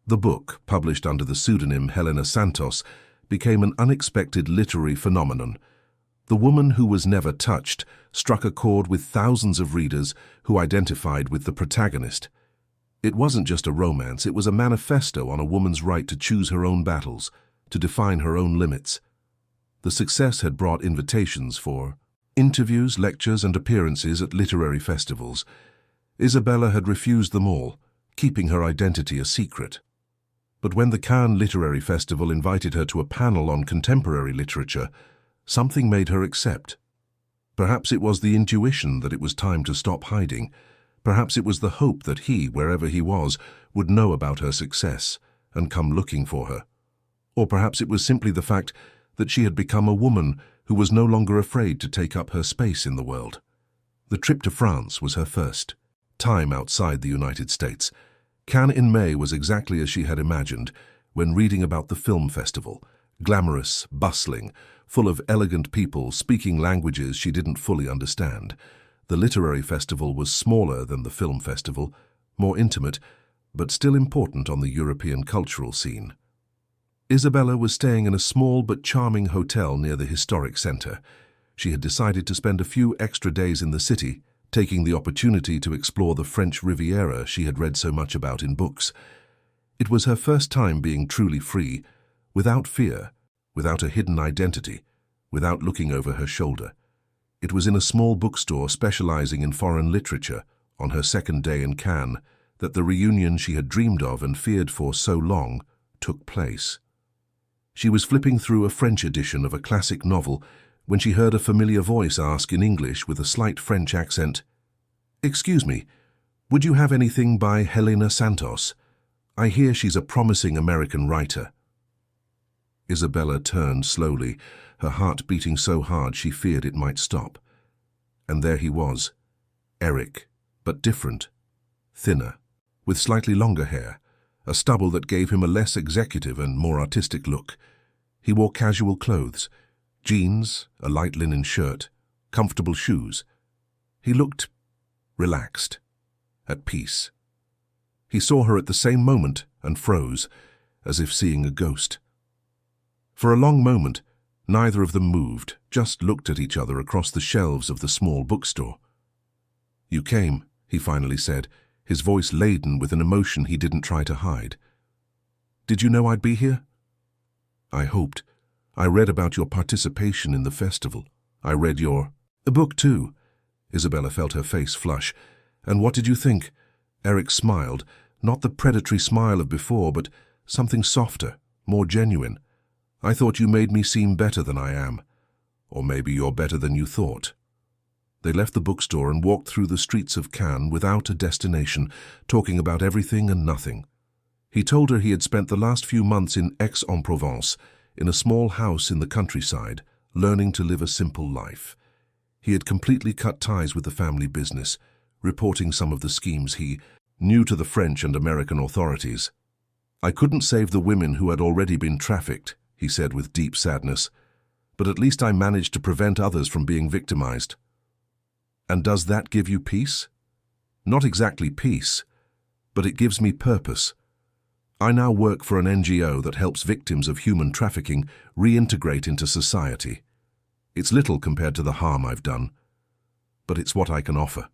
The book, published under the pseudonym Helena Santos, became an unexpected literary phenomenon. The woman who was never touched struck a chord with thousands of readers who identified with the protagonist. It wasn't just a romance, it was a manifesto on a woman's right to choose her own battles, to define her own limits. The success had brought invitations for interviews, lectures, and appearances at literary festivals. Isabella had refused them all, keeping her identity a secret. But when the Cannes Literary Festival invited her to a panel on contemporary literature, something made her accept. Perhaps it was the intuition that it was time to stop hiding. Perhaps it was the hope that he, wherever he was, would know about her success and come looking for her. Or perhaps it was simply the fact that she had become a woman who was no longer afraid to take up her space in the world. The trip to France was her first time outside the United States. Cannes in May was exactly as she had imagined when reading about the film festival. Glamorous, bustling, full of elegant people speaking languages she didn't fully understand. The literary festival was smaller than the film festival, more intimate, but still important on the European cultural scene. Isabella was staying in a small but charming hotel near the historic center. She had decided to spend a few extra days in the city, taking the opportunity to explore the French Riviera she had read so much about in books. It was her first time being truly free, without fear, without a hidden identity, without looking over her shoulder. It was in a small bookstore specializing in foreign literature, on her second day in Cannes, that the reunion she had dreamed of and feared for so long took place. She was flipping through a French edition of a classic novel when she heard a familiar voice ask in English with a slight French accent, "Excuse me, would you have anything by Helena Santos? I hear she's a promising American writer." Isabella turned slowly, her heart beating so hard she feared it might stop. And there he was, Eric, but different, thinner, with slightly longer hair, a stubble that gave him a less executive and more artistic look. He wore casual clothes, jeans, a light linen shirt, comfortable shoes. He looked relaxed, at peace. He saw her at the same moment and froze, as if seeing a ghost. For a long moment, neither of them moved, just looked at each other across the shelves of the small bookstore. "You came," he finally said, his voice laden with an emotion he didn't try to hide. "Did you know I'd be here?" "I hoped. I read about your participation in the festival. I read your book too." Isabella felt her face flush. "And what did you think?" Eric smiled, not the predatory smile of before, but something softer, more genuine. "I thought you made me seem better than I am. Or maybe you're better than you thought." They left the bookstore and walked through the streets of Cannes without a destination, talking about everything and nothing. He told her he had spent the last few months in Aix-en-Provence, in a small house in the countryside, learning to live a simple life. He had completely cut ties with the family business, reporting some of the schemes he knew to the French and American authorities. "I couldn't save the women who had already been trafficked," he said with deep sadness, "but at least I managed to prevent others from being victimized." "And does that give you peace?" "Not exactly peace, but it gives me purpose. I now work for an NGO that helps victims of human trafficking reintegrate into society. It's little compared to the harm I've done, but it's what I can offer."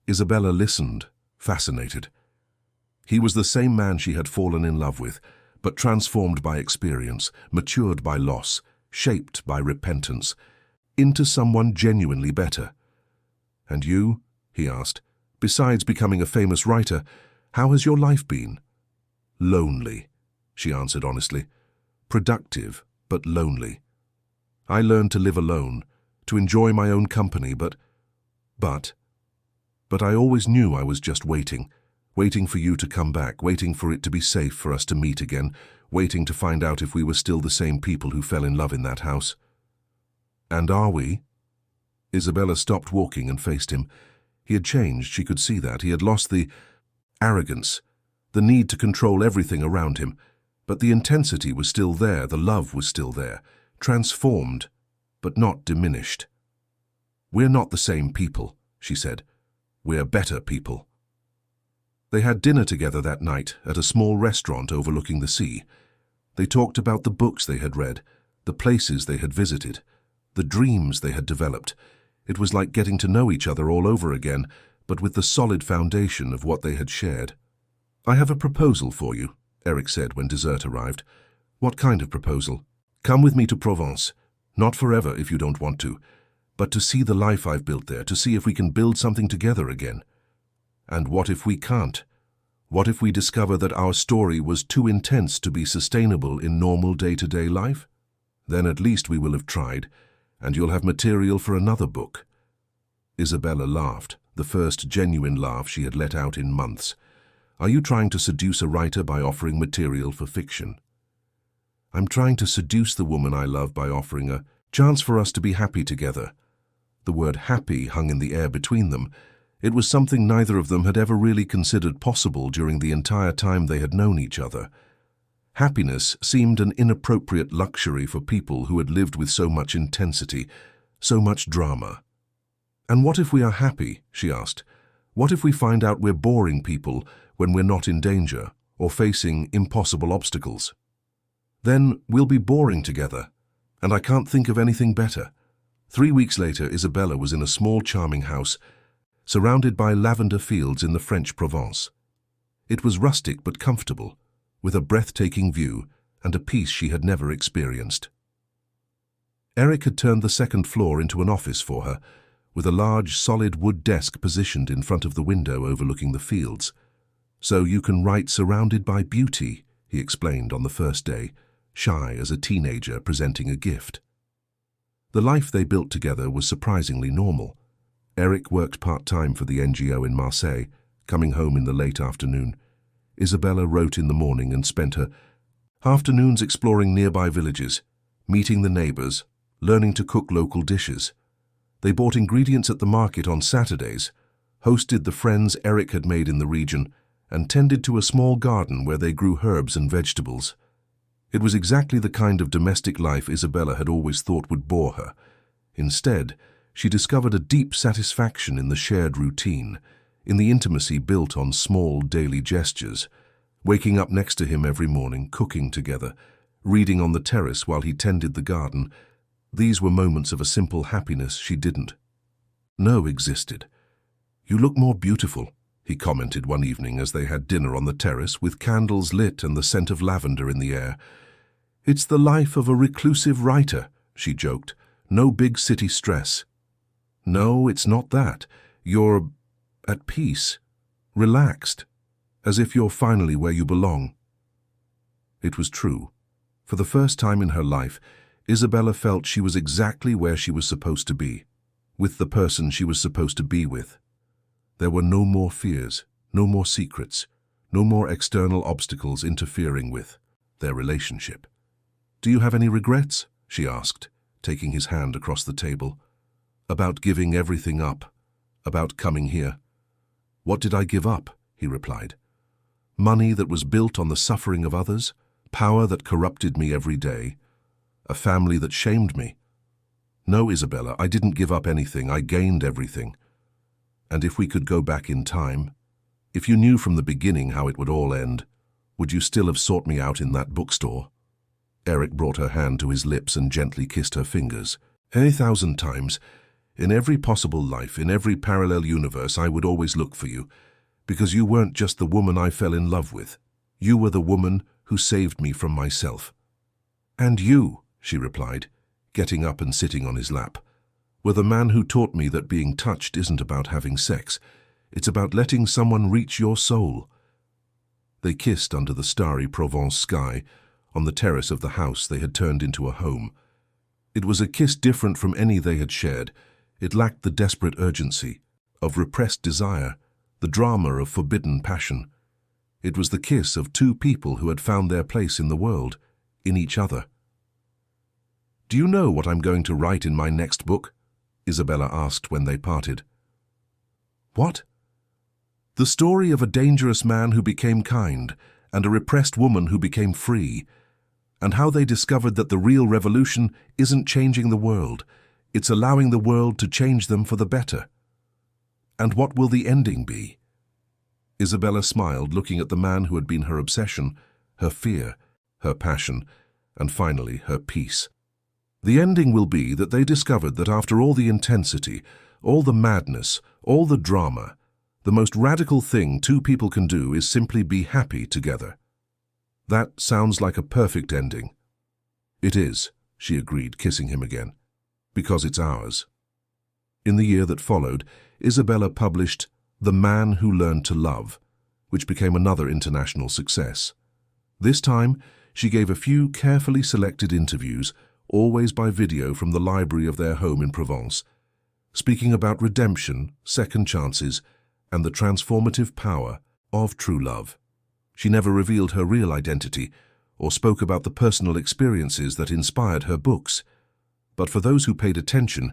Isabella listened, fascinated. He was the same man she had fallen in love with, but transformed by experience, matured by loss, shaped by repentance, into someone genuinely better. "And you?" he asked. "Besides becoming a famous writer, how has your life been?" "Lonely," she answered honestly. "Productive, but lonely. I learned to live alone, to enjoy my own company, but I always knew I was just waiting for you to come back, waiting for it to be safe for us to meet again, waiting to find out if we were still the same people who fell in love in that house." "And are we?" Isabella stopped walking and faced him. He had changed, she could see that. He had lost the arrogance, the need to control everything around him. But the intensity was still there, the love was still there, transformed, but not diminished. "We're not the same people," she said. "We're better people." They had dinner together that night at a small restaurant overlooking the sea. They talked about the books they had read, the places they had visited, the dreams they had developed. It was like getting to know each other all over again, but with the solid foundation of what they had shared. "I have a proposal for you," Eric said when dessert arrived. "What kind of proposal?" "Come with me to Provence. Not forever if you don't want to, but to see the life I've built there, to see if we can build something together again." "And what if we can't? What if we discover that our story was too intense to be sustainable in normal day-to-day life? Then at least we will have tried, and you'll have material for another book." Isabella laughed, the first genuine laugh she had let out in months. "Are you trying to seduce a writer by offering material for fiction?" "I'm trying to seduce the woman I love by offering a chance for us to be happy together." The word happy hung in the air between them. It was something neither of them had ever really considered possible during the entire time they had known each other. Happiness seemed an inappropriate luxury for people who had lived with so much intensity, so much drama. "And what if we are happy?" she asked. "What if we find out we're boring people when we're not in danger or facing impossible obstacles? Then we'll be boring together, and I can't think of anything better." 3 weeks later, Isabella was in a small, charming house, surrounded by lavender fields in the French Provence. It was rustic but comfortable, with a breathtaking view and a peace she had never experienced. Eric had turned the second floor into an office for her, with a large, solid wood desk positioned in front of the window overlooking the fields. "So you can write surrounded by beauty," he explained on the first day, shy as a teenager presenting a gift. The life they built together was surprisingly normal. Eric worked part-time for the NGO in Marseille, coming home in the late afternoon. Isabella wrote in the morning and spent her afternoons exploring nearby villages, meeting the neighbors, learning to cook local dishes. They bought ingredients at the market on Saturdays, hosted the friends Eric had made in the region, and tended to a small garden where they grew herbs and vegetables. It was exactly the kind of domestic life Isabella had always thought would bore her. Instead, she discovered a deep satisfaction in the shared routine, in the intimacy built on small daily gestures, waking up next to him every morning, cooking together, reading on the terrace while he tended the garden. These were moments of a simple happiness she didn't know existed. "You look more beautiful," he commented one evening as they had dinner on the terrace with candles lit and the scent of lavender in the air. "It's the life of a reclusive writer," she joked. "No big city stress." "No, it's not that. You're at peace, relaxed, as if you're finally where you belong." It was true. For the first time in her life, Isabella felt she was exactly where she was supposed to be, with the person she was supposed to be with. There were no more fears, no more secrets, no more external obstacles interfering with their relationship. "Do you have any regrets?" she asked, taking his hand across the table. "About giving everything up, about coming here?" "What did I give up?" he replied. "Money that was built on the suffering of others, power that corrupted me every day, a family that shamed me. No, Isabella, I didn't give up anything, I gained everything. And if we could go back in time, if you knew from the beginning how it would all end, would you still have sought me out in that bookstore?" Eric brought her hand to his lips and gently kissed her fingers. "1,000 times. In every possible life, in every parallel universe, I would always look for you, because you weren't just the woman I fell in love with. You were the woman who saved me from myself." "And you," she replied, getting up and sitting on his lap, "were the man who taught me that being touched isn't about having sex. It's about letting someone reach your soul." They kissed under the starry Provence sky, on the terrace of the house they had turned into a home. It was a kiss different from any they had shared. It lacked the desperate urgency of repressed desire, the drama of forbidden passion. It was the kiss of two people who had found their place in the world, in each other. "Do you know what I'm going to write in my next book?" Isabella asked when they parted. What? The story of a dangerous man who became kind and a repressed woman who became free, and how they discovered that the real revolution isn't changing the world, it's allowing the world to change them for the better. And what will the ending be? Isabella smiled, looking at the man who had been her obsession, her fear, her passion, and finally her peace. The ending will be that they discovered that after all the intensity, all the madness, all the drama, the most radical thing two people can do is simply be happy together. That sounds like a perfect ending. It is, she agreed, kissing him again, because it's ours. In the year that followed, Isabella published The Man Who Learned to Love, which became another international success. This time, she gave a few carefully selected interviews, always by video from the library of their home in Provence, speaking about redemption, second chances, and the transformative power of true love. She never revealed her real identity or spoke about the personal experiences that inspired her books. But for those who paid attention,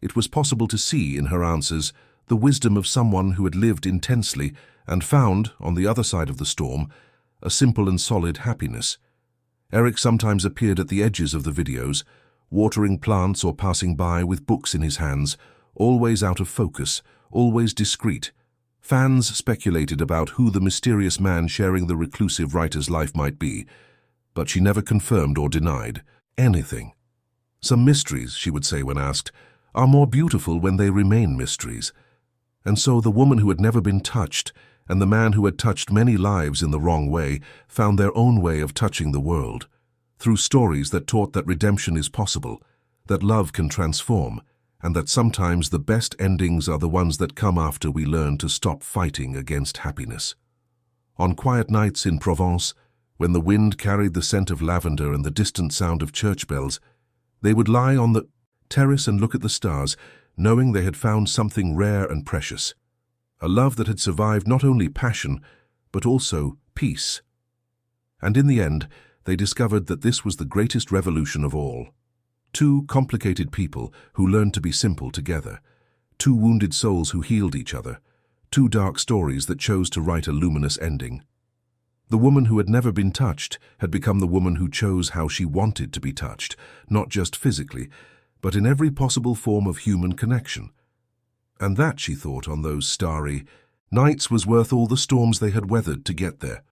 it was possible to see in her answers the wisdom of someone who had lived intensely and found, on the other side of the storm, a simple and solid happiness. Eric sometimes appeared at the edges of the videos, watering plants or passing by with books in his hands, always out of focus, always discreet. Fans speculated about who the mysterious man sharing the reclusive writer's life might be, but she never confirmed or denied anything. Some mysteries, she would say when asked, are more beautiful when they remain mysteries. And so the woman who had never been touched and the man who had touched many lives in the wrong way found their own way of touching the world, through stories that taught that redemption is possible, that love can transform, and that sometimes the best endings are the ones that come after we learn to stop fighting against happiness. On quiet nights in Provence, when the wind carried the scent of lavender and the distant sound of church bells, they would lie on the terrace and look at the stars, knowing they had found something rare and precious, a love that had survived not only passion, but also peace. And in the end, they discovered that this was the greatest revolution of all. Two complicated people who learned to be simple together, two wounded souls who healed each other, two dark stories that chose to write a luminous ending. The woman who had never been touched had become the woman who chose how she wanted to be touched, not just physically, but in every possible form of human connection. And that, she thought on those starry nights, was worth all the storms they had weathered to get there.